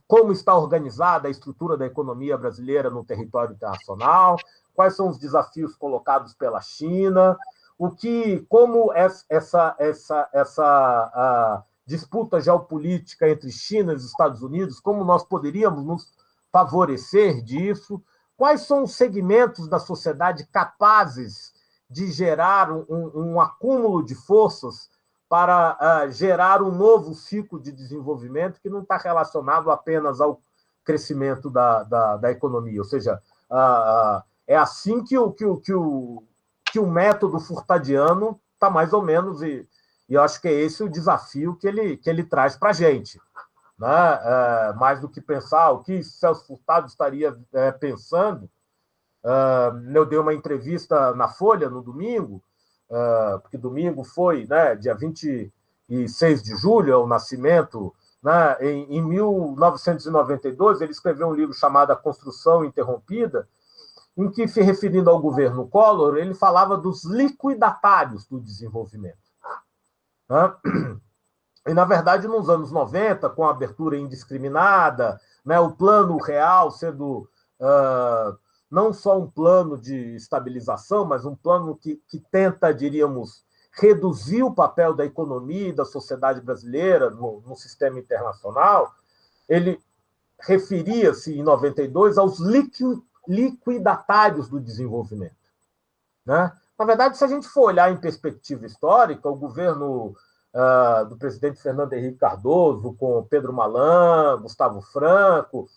como está organizada a estrutura da economia brasileira no território internacional, quais são os desafios colocados pela China, como essa disputa geopolítica entre China e os Estados Unidos, como nós poderíamos nos favorecer disso, quais são os segmentos da sociedade capazes de gerar um acúmulo de forças para gerar um novo ciclo de desenvolvimento que não está relacionado apenas ao crescimento da economia. Ou seja, é assim que o método furtadiano está mais ou menos, e eu acho que é esse o desafio que ele traz para a gente. Né? Mais do que pensar o que Celso Furtado estaria pensando. Eu dei uma entrevista na Folha no domingo, porque domingo foi, né, dia 26 de julho, é o nascimento. Né? Em 1992, ele escreveu um livro chamado A Construção Interrompida, em que, se referindo ao governo Collor, ele falava dos liquidatários do desenvolvimento. Né? E, na verdade, nos anos 90, com a abertura indiscriminada, né, o plano real sendo não só um plano de estabilização, mas um plano que tenta, diríamos, reduzir o papel da economia e da sociedade brasileira no sistema internacional, ele referia-se, em 92, aos liquidatários do desenvolvimento. Né? Na verdade, se a gente for olhar em perspectiva histórica, o governo do presidente Fernando Henrique Cardoso, com Pedro Malan, Gustavo Franco,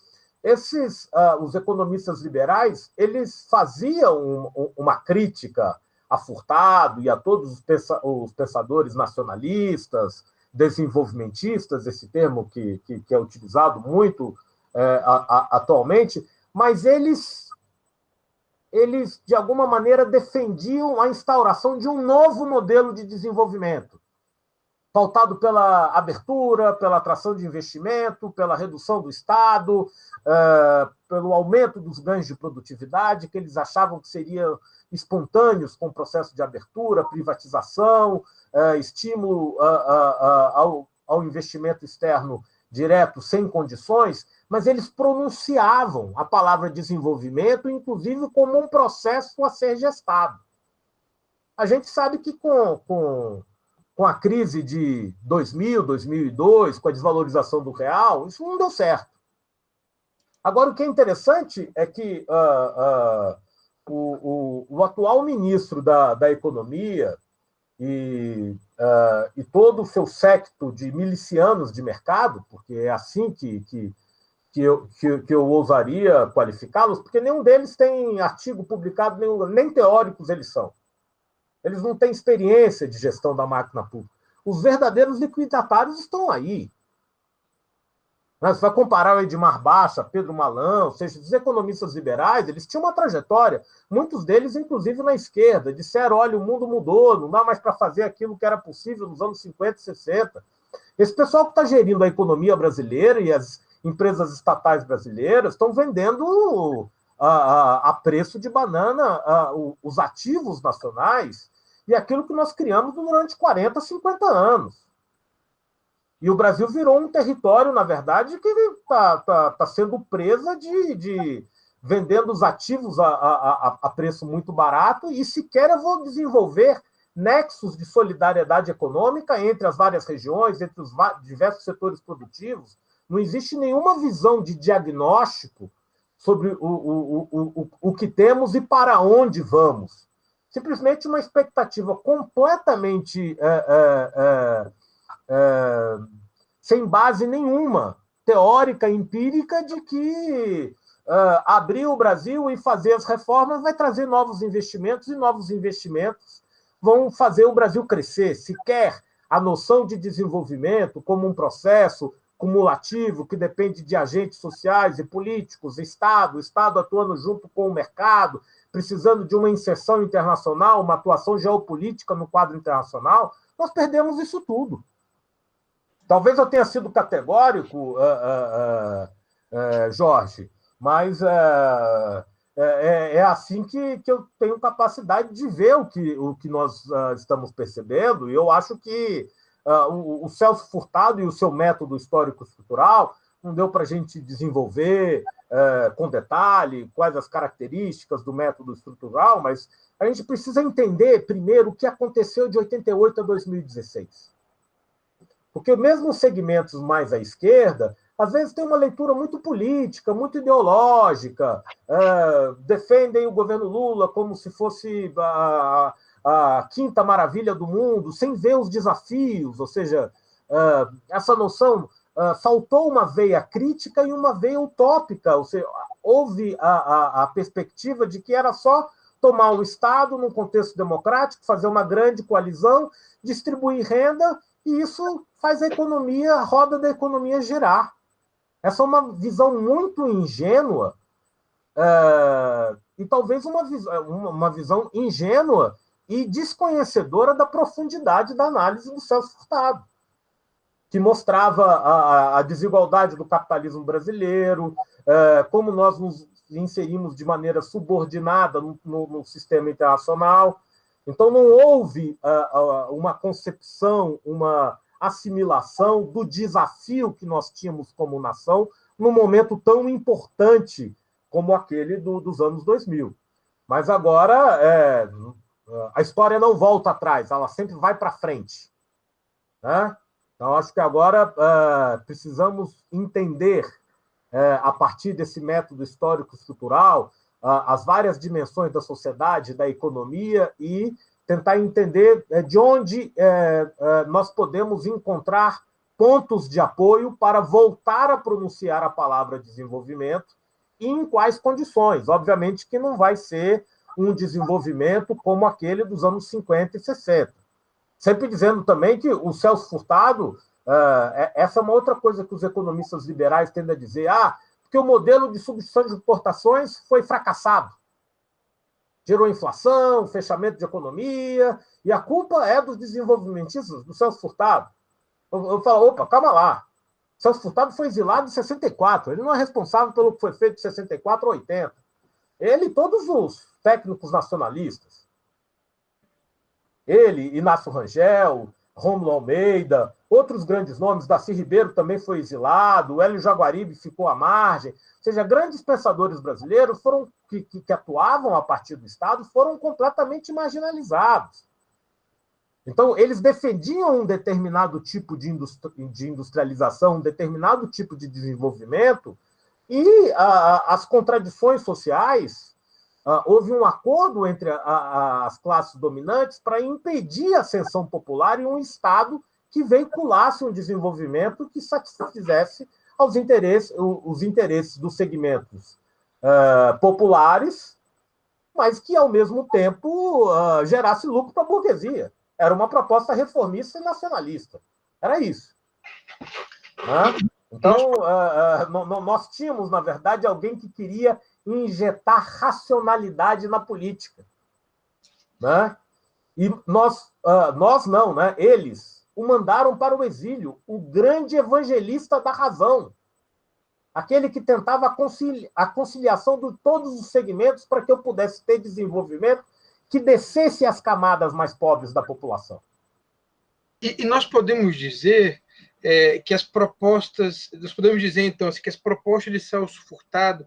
os economistas liberais, eles faziam uma crítica a Furtado e a todos os pensadores nacionalistas, desenvolvimentistas, esse termo que é utilizado muito atualmente, mas eles, de alguma maneira, defendiam a instauração de um novo modelo de desenvolvimento, pautado pela abertura, pela atração de investimento, pela redução do Estado, pelo aumento dos ganhos de produtividade, que eles achavam que seriam espontâneos com o processo de abertura, privatização, estímulo ao investimento externo direto, sem condições, mas eles pronunciavam a palavra desenvolvimento, inclusive, como um processo a ser gestado. A gente sabe que com a crise de 2000, 2002, com a desvalorização do real, isso não deu certo. Agora, o que é interessante é que o atual ministro da Economia e todo o seu séquito de milicianos de mercado, porque é assim que eu ousaria qualificá-los, porque nenhum deles tem artigo publicado, nem teóricos eles são. Eles não têm experiência de gestão da máquina pública. Os verdadeiros liquidatários estão aí. Você vai comparar o Edmar Baixa, Pedro Malan, ou seja, os economistas liberais, eles tinham uma trajetória, muitos deles, inclusive, na esquerda, disseram, olha, o mundo mudou, não dá mais para fazer aquilo que era possível nos anos 50 e 60. Esse pessoal que está gerindo a economia brasileira e as empresas estatais brasileiras estão vendendo a preço de banana os ativos nacionais e aquilo que nós criamos durante 40, 50 anos. E o Brasil virou um território, na verdade, que está sendo presa de vendendo os ativos a preço muito barato e sequer eu vou desenvolver nexos de solidariedade econômica entre as várias regiões, entre os diversos setores produtivos. Não existe nenhuma visão de diagnóstico sobre o que temos e para onde vamos. Simplesmente uma expectativa completamente sem base nenhuma, teórica, empírica, de que abrir o Brasil e fazer as reformas vai trazer novos investimentos, e novos investimentos vão fazer o Brasil crescer. Sequer a noção de desenvolvimento como um processo cumulativo que depende de agentes sociais e políticos, Estado atuando junto com o mercado, precisando de uma inserção internacional, uma atuação geopolítica no quadro internacional, nós perdemos isso tudo. Talvez eu tenha sido categórico, Jorge, mas é assim que eu tenho capacidade de ver o que nós estamos percebendo, e eu acho que o Celso Furtado e o seu método histórico-estrutural não deu para a gente desenvolver com detalhe quais as características do método estrutural, mas a gente precisa entender primeiro o que aconteceu de 88 a 2016. Porque mesmo os segmentos mais à esquerda, às vezes tem uma leitura muito política, muito ideológica, defendem o governo Lula como se fosse a quinta maravilha do mundo, sem ver os desafios, ou seja, essa noção faltou uma veia crítica e uma veia utópica, ou seja, houve a perspectiva de que era só tomar o Estado num contexto democrático, fazer uma grande coalizão, distribuir renda, e isso faz a roda da economia girar. Essa é uma visão muito ingênua, e talvez uma visão ingênua e desconhecedora da profundidade da análise do Celso Furtado, que mostrava a desigualdade do capitalismo brasileiro, como nós nos inserimos de maneira subordinada no sistema internacional. Então, não houve uma concepção, uma assimilação do desafio que nós tínhamos como nação num momento tão importante como aquele dos anos 2000. Mas agora, a história não volta atrás, ela sempre vai para frente, né? Então, acho que agora precisamos entender, a partir desse método histórico-estrutural, as várias dimensões da sociedade, da economia, e tentar entender de onde nós podemos encontrar pontos de apoio para voltar a pronunciar a palavra desenvolvimento e em quais condições. Obviamente que não vai ser um desenvolvimento como aquele dos anos 50 e 60. Sempre dizendo também que o Celso Furtado, essa é uma outra coisa que os economistas liberais tendem a dizer, porque o modelo de substituição de exportações foi fracassado. Gerou inflação, fechamento de economia, e a culpa é dos desenvolvimentistas, do Celso Furtado. Eu falo, opa, calma lá. O Celso Furtado foi exilado em 64, ele não é responsável pelo que foi feito de 64 a 80. Ele e todos os técnicos nacionalistas. Ele, Inácio Rangel, Rômulo Almeida, outros grandes nomes, Darcy Ribeiro também foi exilado, Hélio Jaguaribe ficou à margem. Ou seja, grandes pensadores brasileiros que atuavam a partir do Estado foram completamente marginalizados. Então, eles defendiam um determinado tipo de industrialização, um determinado tipo de desenvolvimento, e as contradições sociais, houve um acordo entre as classes dominantes para impedir a ascensão popular e um Estado que veiculasse um desenvolvimento que satisfizesse os interesses dos segmentos populares, mas que, ao mesmo tempo, gerasse lucro para a burguesia. Era uma proposta reformista e nacionalista. Era isso. Então, nós tínhamos, na verdade, alguém que queria injetar racionalidade na política. Né? E nós não, né? Eles o mandaram para o exílio, o grande evangelista da razão, aquele que tentava a conciliação de todos os segmentos para que eu pudesse ter desenvolvimento que descesse às camadas mais pobres da população. E nós podemos dizer que as propostas, nós podemos dizer então assim, que as propostas de Celso Furtado,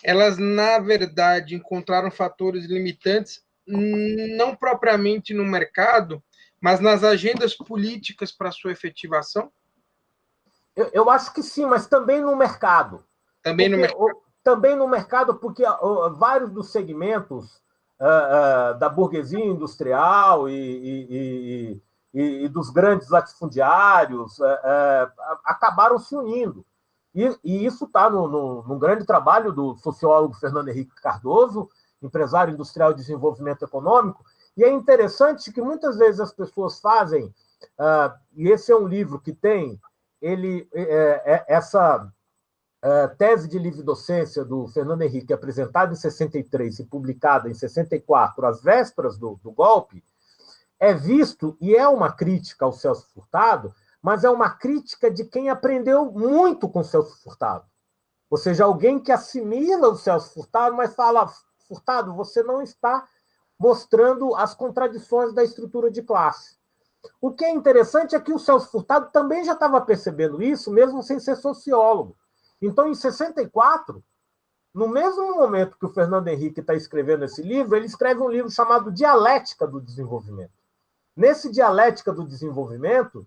elas na verdade encontraram fatores limitantes não propriamente no mercado, mas nas agendas políticas para sua efetivação? Eu acho que sim, mas também no mercado. Também no mercado. Também no mercado, porque vários dos segmentos da burguesia industrial e e dos grandes latifundiários acabaram se unindo. E isso está num grande trabalho do sociólogo Fernando Henrique Cardoso, empresário industrial de desenvolvimento econômico, e é interessante que muitas vezes as pessoas fazem, e esse é um livro que tem essa tese de livre docência do Fernando Henrique, apresentada em 63 e publicada em 64, às vésperas do golpe, é visto, e é uma crítica ao Celso Furtado, mas é uma crítica de quem aprendeu muito com o Celso Furtado. Ou seja, alguém que assimila o Celso Furtado, mas fala, Furtado, você não está mostrando as contradições da estrutura de classe. O que é interessante é que o Celso Furtado também já estava percebendo isso, mesmo sem ser sociólogo. Então, em 64, no mesmo momento que o Fernando Henrique está escrevendo esse livro, ele escreve um livro chamado Dialética do Desenvolvimento. Nesse Dialética do Desenvolvimento,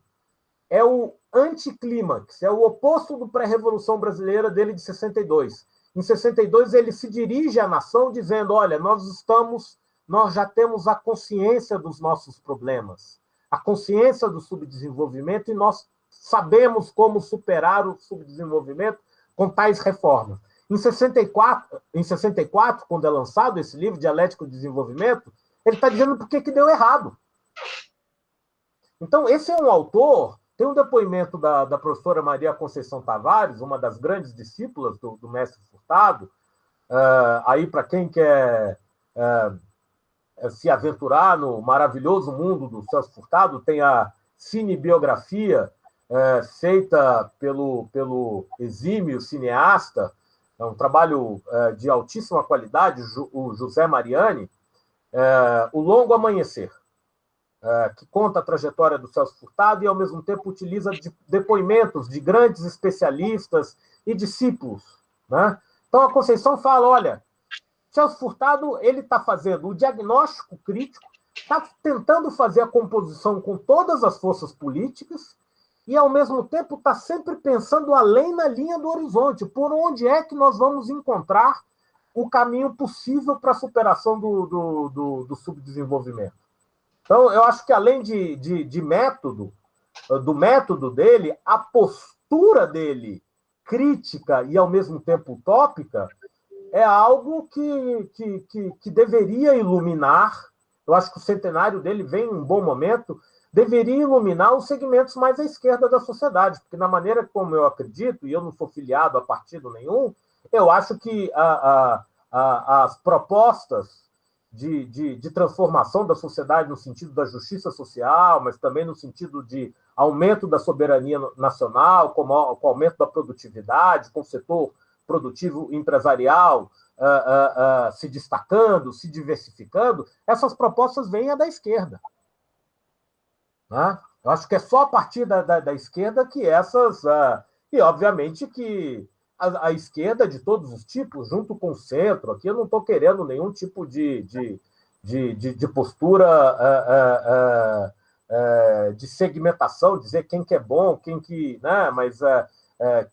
é o anticlímax, é o oposto do pré-revolução brasileira dele de 62. Em 62, ele se dirige à nação dizendo, olha, nós já temos a consciência dos nossos problemas, a consciência do subdesenvolvimento, e nós sabemos como superar o subdesenvolvimento com tais reformas. Em 64, quando é lançado esse livro, Dialética do Desenvolvimento, ele está dizendo por que deu errado. Então, esse é um autor. Tem um depoimento da professora Maria Conceição Tavares, uma das grandes discípulas do mestre Furtado. Aí, para quem quer se aventurar no maravilhoso mundo do Celso Furtado, tem a cinebiografia feita pelo exímio cineasta, é um trabalho de altíssima qualidade, o José Mariani, O Longo Amanhecer, que conta a trajetória do Celso Furtado e, ao mesmo tempo, utiliza depoimentos de grandes especialistas e discípulos, né? Então, a Conceição fala, olha, Celso Furtado está fazendo o diagnóstico crítico, está tentando fazer a composição com todas as forças políticas e, ao mesmo tempo, está sempre pensando além na linha do horizonte, por onde é que nós vamos encontrar o caminho possível para a superação do subdesenvolvimento. Então, eu acho que, além de método, do método dele, a postura dele, crítica e, ao mesmo tempo, utópica, é algo que deveria iluminar. Eu acho que o centenário dele vem em um bom momento, deveria iluminar os segmentos mais à esquerda da sociedade, porque, na maneira como eu acredito, e eu não sou filiado a partido nenhum, eu acho que as propostas de transformação da sociedade no sentido da justiça social, mas também no sentido de aumento da soberania nacional, com o aumento da produtividade, com o setor produtivo empresarial se destacando, se diversificando, essas propostas vêm da esquerda. Né? Eu acho que é só a partir da esquerda que essas... e, obviamente, que a esquerda de todos os tipos, junto com o centro, aqui eu não estou querendo nenhum tipo de postura de segmentação, dizer quem que é bom, quem que... Né? Mas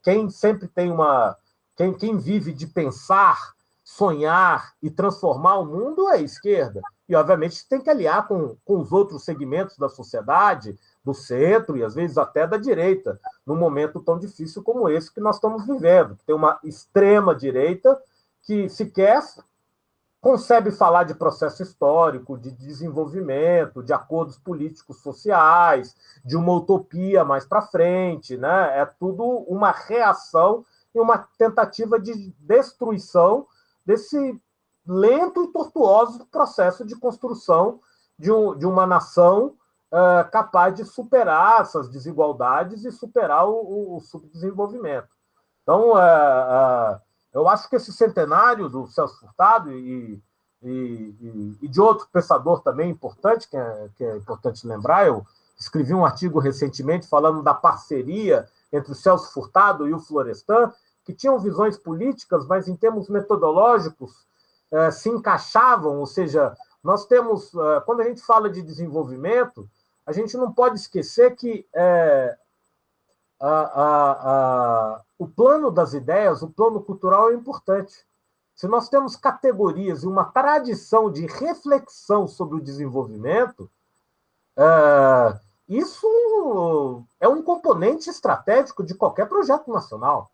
quem sempre tem uma... Quem vive de pensar, sonhar e transformar o mundo é a esquerda. E, obviamente, tem que aliar com os outros segmentos da sociedade, do centro e, às vezes, até da direita, num momento tão difícil como esse que nós estamos vivendo, que tem uma extrema-direita que sequer concebe falar de processo histórico, de desenvolvimento, de acordos políticos sociais, de uma utopia mais para frente, né? É tudo uma reação e uma tentativa de destruição desse lento e tortuoso processo de construção de uma nação capaz de superar essas desigualdades e superar o subdesenvolvimento. Então, eu acho que esse centenário do Celso Furtado e de outro pensador também importante, que é importante lembrar, eu escrevi um artigo recentemente falando da parceria entre o Celso Furtado e o Florestan, que tinham visões políticas, mas em termos metodológicos se encaixavam, ou seja, nós temos, quando a gente fala de desenvolvimento, a gente não pode esquecer que o plano das ideias, o plano cultural é importante. Se nós temos categorias e uma tradição de reflexão sobre o desenvolvimento, isso é um componente estratégico de qualquer projeto nacional,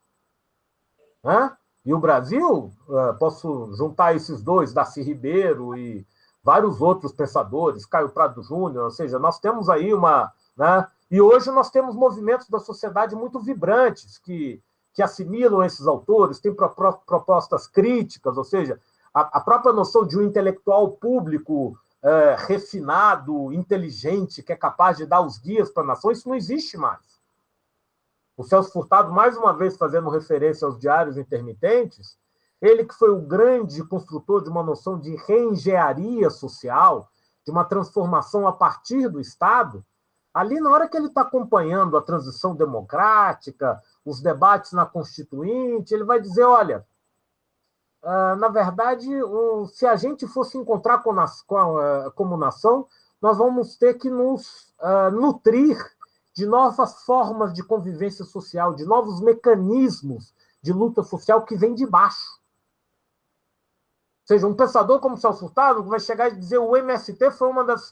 né? E o Brasil, posso juntar esses dois, Darcy Ribeiro e vários outros pensadores, Caio Prado Júnior, ou seja, nós temos aí uma... Né? E hoje nós temos movimentos da sociedade muito vibrantes, que assimilam esses autores, têm propostas críticas, ou seja, a própria noção de um intelectual público refinado, inteligente, que é capaz de dar os guias para a nação, isso não existe mais. O Celso Furtado, mais uma vez fazendo referência aos diários intermitentes, ele que foi o grande construtor de uma noção de reengenharia social, de uma transformação a partir do Estado, ali na hora que ele está acompanhando a transição democrática, os debates na Constituinte, ele vai dizer, olha, na verdade, se a gente fosse encontrar como nação, nós vamos ter que nos nutrir de novas formas de convivência social, de novos mecanismos de luta social que vêm de baixo. Ou seja, um pensador como Celso Furtado vai chegar e dizer que o MST foi uma das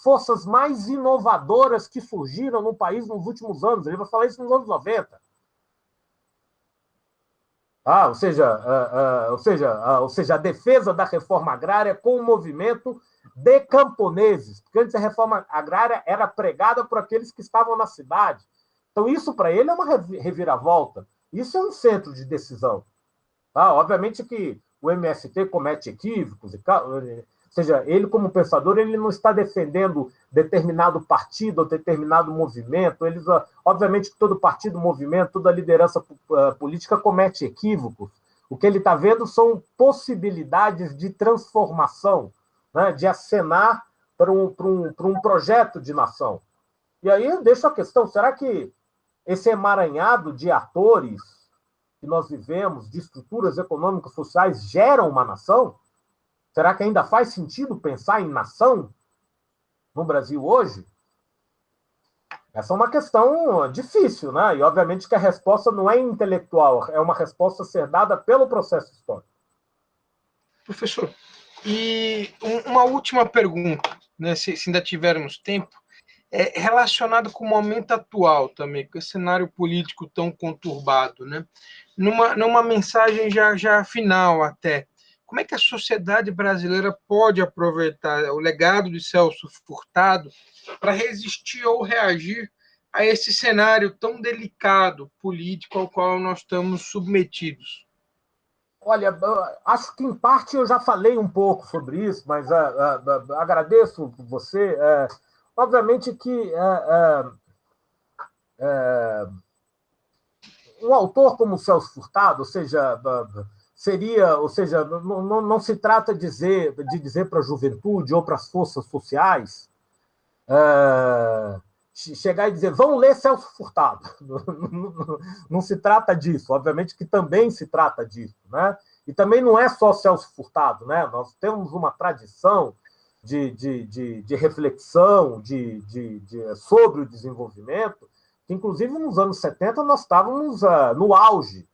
forças mais inovadoras que surgiram no país nos últimos anos. Ele vai falar isso nos anos 90. Ou seja, a defesa da reforma agrária com o movimento de camponeses, porque antes a reforma agrária era pregada por aqueles que estavam na cidade. Então, isso para ele é uma reviravolta. Isso é um centro de decisão. Obviamente que o MST comete equívocos, ou seja, ele como pensador, ele não está defendendo determinado partido ou determinado movimento. Obviamente que todo partido, movimento, toda liderança política comete equívocos. O que ele está vendo são possibilidades de transformação, né, de acenar para um projeto de nação. E aí eu deixo a questão, será que esse emaranhado de atores que nós vivemos, de estruturas econômicas sociais, geram uma nação? Será que ainda faz sentido pensar em nação no Brasil hoje? Essa é uma questão difícil, né? E, obviamente, que a resposta não é intelectual, é uma resposta a ser dada pelo processo histórico. Professor, e uma última pergunta, né, se ainda tivermos tempo, relacionado com o momento atual também, com esse cenário político tão conturbado, né? Numa mensagem já final até, como é que a sociedade brasileira pode aproveitar o legado de Celso Furtado para resistir ou reagir a esse cenário tão delicado político ao qual nós estamos submetidos? Olha, acho que em parte eu já falei um pouco sobre isso, mas agradeço você. Obviamente que um autor como Celso Furtado, ou seja, não se trata de dizer para a juventude ou para as forças sociais chegar e dizer, vão ler Celso Furtado. Não se trata disso, obviamente que também se trata disso, né? E também não é só Celso Furtado, né? Nós temos uma tradição de reflexão sobre o desenvolvimento, que, inclusive, nos anos 70, nós estávamos no auge.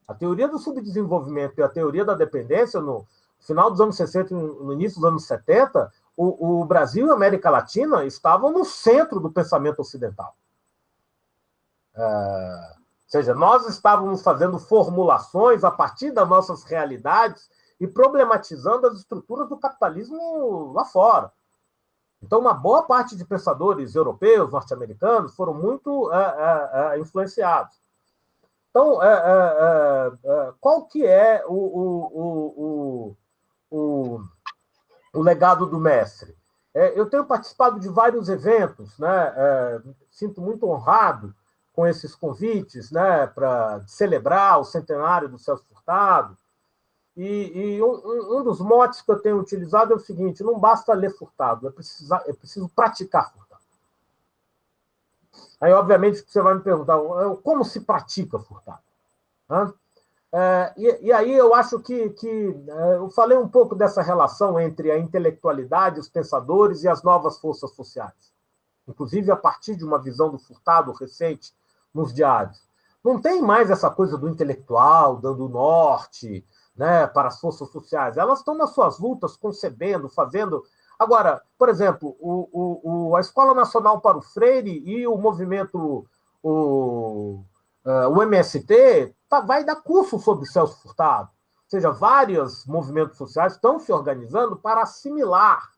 A teoria do subdesenvolvimento e a teoria da dependência, no final dos anos 60 e no início dos anos 70, o Brasil e a América Latina estavam no centro do pensamento ocidental. Ou seja, nós estávamos fazendo formulações a partir das nossas realidades e problematizando as estruturas do capitalismo lá fora. Então, uma boa parte de pensadores europeus, norte-americanos, foram muito influenciados. Então, qual que é o legado do mestre? Eu tenho participado de vários eventos, né? Sinto muito honrado com esses convites, né, para celebrar o centenário do Celso Furtado. E um dos motes que eu tenho utilizado é o seguinte: não basta ler Furtado, é preciso praticar Furtado. Aí, obviamente, você vai me perguntar, como se pratica Furtado? E aí eu acho que eu falei um pouco dessa relação entre a intelectualidade, os pensadores e as novas forças sociais. Inclusive a partir de uma visão do Furtado recente nos diários. Não tem mais essa coisa do intelectual dando norte, né, para as forças sociais. Elas estão nas suas lutas, concebendo, fazendo Agora, por exemplo, a Escola Nacional para o Freire e o movimento, o MST, vai dar curso sobre Celso Furtado. Ou seja, vários movimentos sociais estão se organizando para assimilar.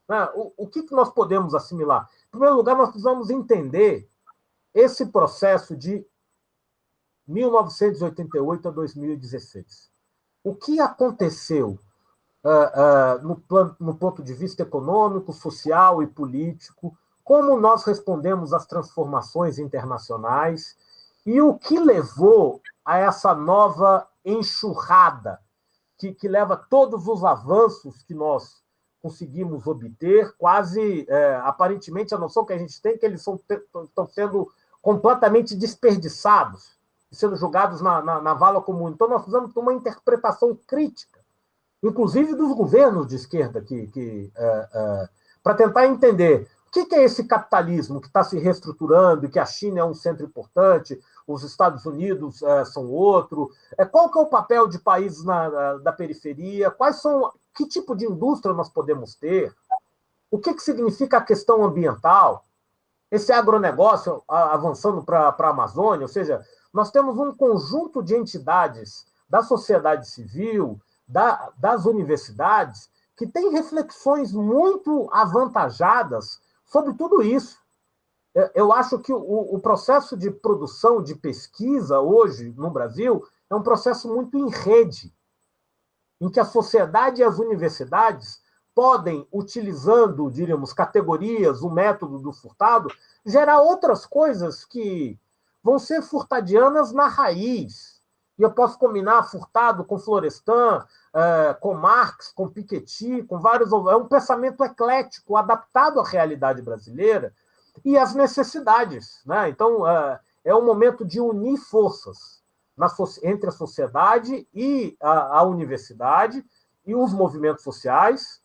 Né? O que nós podemos assimilar? Em primeiro lugar, nós precisamos entender esse processo de 1988 a 2016. O que aconteceu no ponto de vista econômico, social e político, como nós respondemos às transformações internacionais e o que levou a essa nova enxurrada que leva todos os avanços que nós conseguimos obter, quase, aparentemente, a noção que a gente tem é que eles estão sendo completamente desperdiçados, sendo jogados na vala comum. Então, nós precisamos ter uma interpretação crítica, inclusive dos governos de esquerda, para tentar entender o que é esse capitalismo que está se reestruturando e que a China é um centro importante, os Estados Unidos são outro, qual que é o papel de países da periferia, que tipo de indústria nós podemos ter, o que significa a questão ambiental, esse agronegócio avançando para a Amazônia, ou seja, nós temos um conjunto de entidades da sociedade civil, das universidades, que têm reflexões muito avantajadas sobre tudo isso. Eu acho que o processo de produção, de pesquisa, hoje, no Brasil, é um processo muito em rede, em que a sociedade e as universidades podem, utilizando, diríamos, categorias, o método do Furtado, gerar outras coisas que vão ser furtadianas na raiz. E eu posso combinar Furtado com Florestan, com Marx, com Piketty, com vários... É um pensamento eclético, adaptado à realidade brasileira e às necessidades. Né? Então, é um momento de unir forças entre a sociedade e a universidade e os movimentos sociais,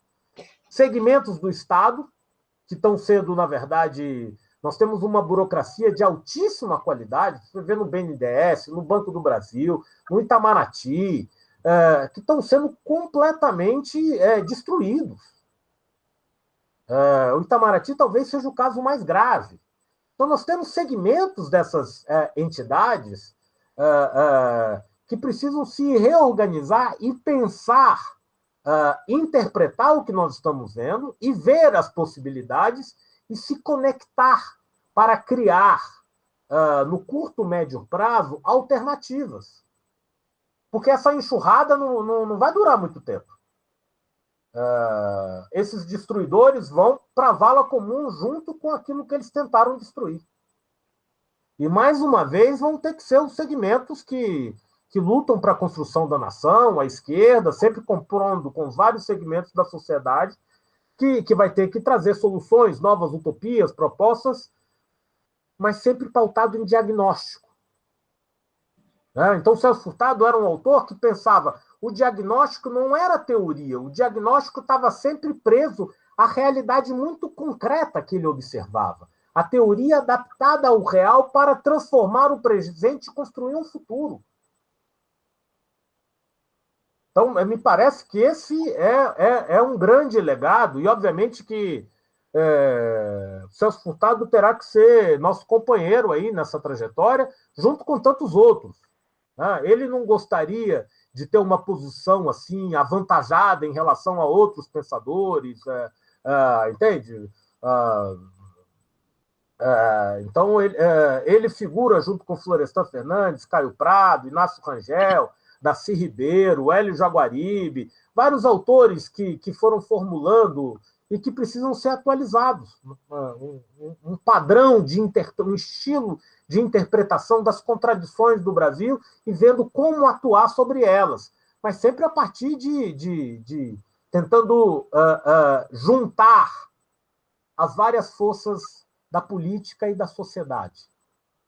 segmentos do Estado, que estão sendo, na verdade... Nós temos uma burocracia de altíssima qualidade, você vê no BNDES, no Banco do Brasil, no Itamaraty, que estão sendo completamente destruídos. O Itamaraty talvez seja o caso mais grave. Então, nós temos segmentos dessas entidades que precisam se reorganizar e pensar, interpretar o que nós estamos vendo e ver as possibilidades e se conectar para criar, no curto, médio prazo, alternativas. Porque essa enxurrada não vai durar muito tempo. Esses destruidores vão para a vala comum junto com aquilo que eles tentaram destruir. E, mais uma vez, vão ter que ser os segmentos que lutam para a construção da nação, a esquerda, sempre compondo com vários segmentos da sociedade, que vai ter que trazer soluções, novas utopias, propostas, mas sempre pautado em diagnóstico. Então, Celso Furtado era um autor que pensava o diagnóstico não era teoria, o diagnóstico estava sempre preso à realidade muito concreta que ele observava. A teoria adaptada ao real para transformar o presente e construir um futuro. Então, me parece que esse é um grande legado, e obviamente que Celso Furtado terá que ser nosso companheiro aí nessa trajetória, junto com tantos outros. Ele não gostaria de ter uma posição assim avantajada em relação a outros pensadores, entende? Então, ele figura junto com Florestan Fernandes, Caio Prado, Inácio Rangel, Darcy Ribeiro, Hélio Jaguaribe, vários autores que foram formulando e que precisam ser atualizados. Um padrão, um estilo de interpretação das contradições do Brasil e vendo como atuar sobre elas, mas sempre a partir de tentando juntar as várias forças da política e da sociedade,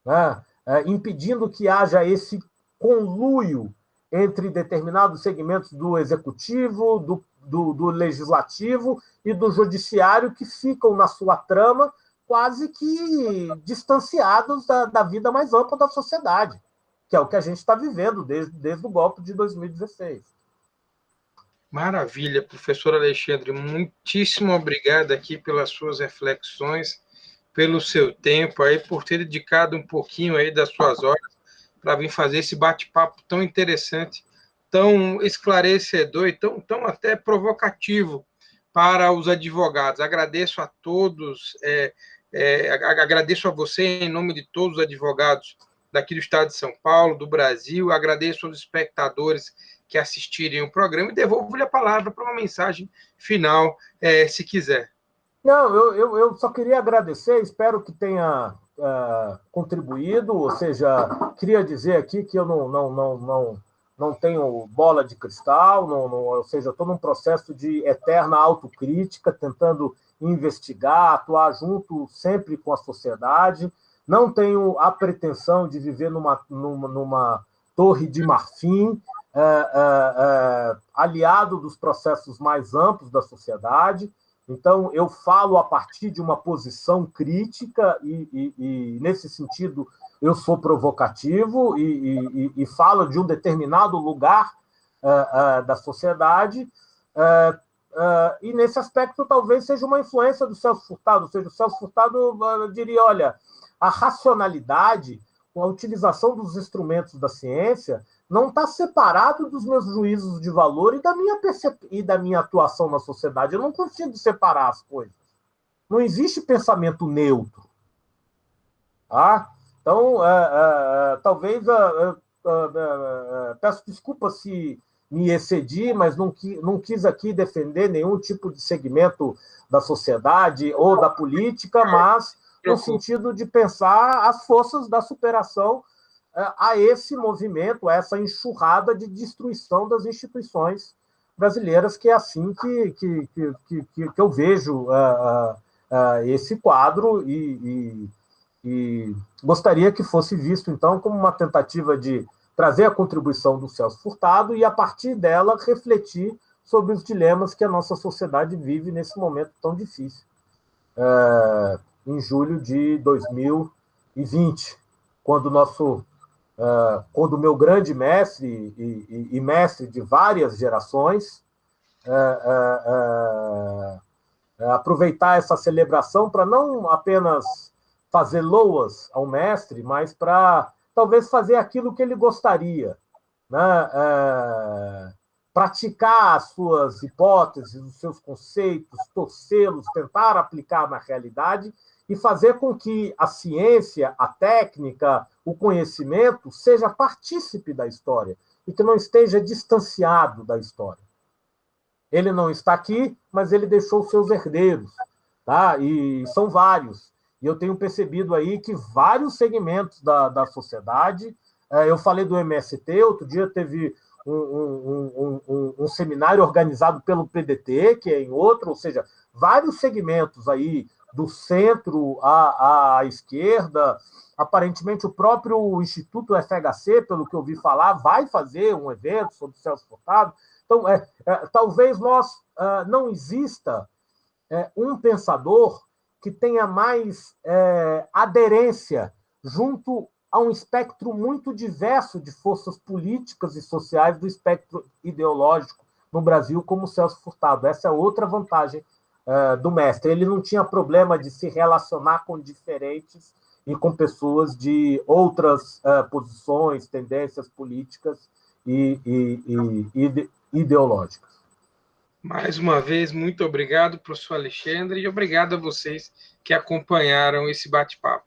né? Impedindo que haja esse conluio entre determinados segmentos do executivo, do legislativo e do judiciário que ficam na sua trama quase que distanciados da vida mais ampla da sociedade, que é o que a gente está vivendo desde o golpe de 2016. Maravilha, professor Alexandre, muitíssimo obrigado aqui pelas suas reflexões, pelo seu tempo aí, por ter dedicado um pouquinho aí das suas horas para vir fazer esse bate-papo tão interessante, tão esclarecedor e tão até provocativo para os advogados. Agradeço a todos, agradeço a você em nome de todos os advogados daqui do estado de São Paulo, do Brasil, agradeço aos espectadores que assistirem o programa e devolvo-lhe a palavra para uma mensagem final, se quiser. Não, eu só queria agradecer, espero que tenha contribuído, ou seja, queria dizer aqui que eu não tenho bola de cristal, ou seja, estou num processo de eterna autocrítica, tentando investigar, atuar junto sempre com a sociedade, não tenho a pretensão de viver numa torre de marfim, aliado dos processos mais amplos da sociedade. Então, eu falo a partir de uma posição crítica e nesse sentido, eu sou provocativo e falo de um determinado lugar da sociedade. E, nesse aspecto, talvez seja uma influência do Celso Furtado. Ou seja, o Celso Furtado diria, olha, a racionalidade, a utilização dos instrumentos da ciência não está separado dos meus juízos de valor e da minha atuação na sociedade. Eu não consigo separar as coisas. Não existe pensamento neutro. Tá? Então, talvez... peço desculpa se me excedi, mas não quis aqui defender nenhum tipo de segmento da sociedade ou da política, mas no sentido de pensar as forças da superação a esse movimento, a essa enxurrada de destruição das instituições brasileiras, que é assim que eu vejo esse quadro e gostaria que fosse visto, então, como uma tentativa de trazer a contribuição do Celso Furtado e, a partir dela, refletir sobre os dilemas que a nossa sociedade vive nesse momento tão difícil, em julho de 2020, quando o meu grande mestre e mestre de várias gerações aproveitar essa celebração para não apenas fazer loas ao mestre, mas para talvez fazer aquilo que ele gostaria, né? Praticar as suas hipóteses, os seus conceitos, torcê-los, tentar aplicar na realidade e fazer com que a ciência, a técnica, o conhecimento seja partícipe da história e que não esteja distanciado da história. Ele não está aqui, mas ele deixou seus herdeiros, tá? E são vários. E eu tenho percebido aí que vários segmentos da sociedade, eu falei do MST, outro dia teve um seminário organizado pelo PDT, que é em outro, ou seja, vários segmentos aí, do centro à esquerda. Aparentemente, o próprio Instituto FHC, pelo que eu ouvi falar, vai fazer um evento sobre o Celso Furtado. Então, talvez não exista um pensador que tenha mais aderência junto a um espectro muito diverso de forças políticas e sociais do espectro ideológico no Brasil, como o Celso Furtado. Essa é outra vantagem do mestre. Ele não tinha problema de se relacionar com diferentes e com pessoas de outras posições, tendências políticas e ideológicas. Mais uma vez, muito obrigado, professor Alexandre, e obrigado a vocês que acompanharam esse bate-papo.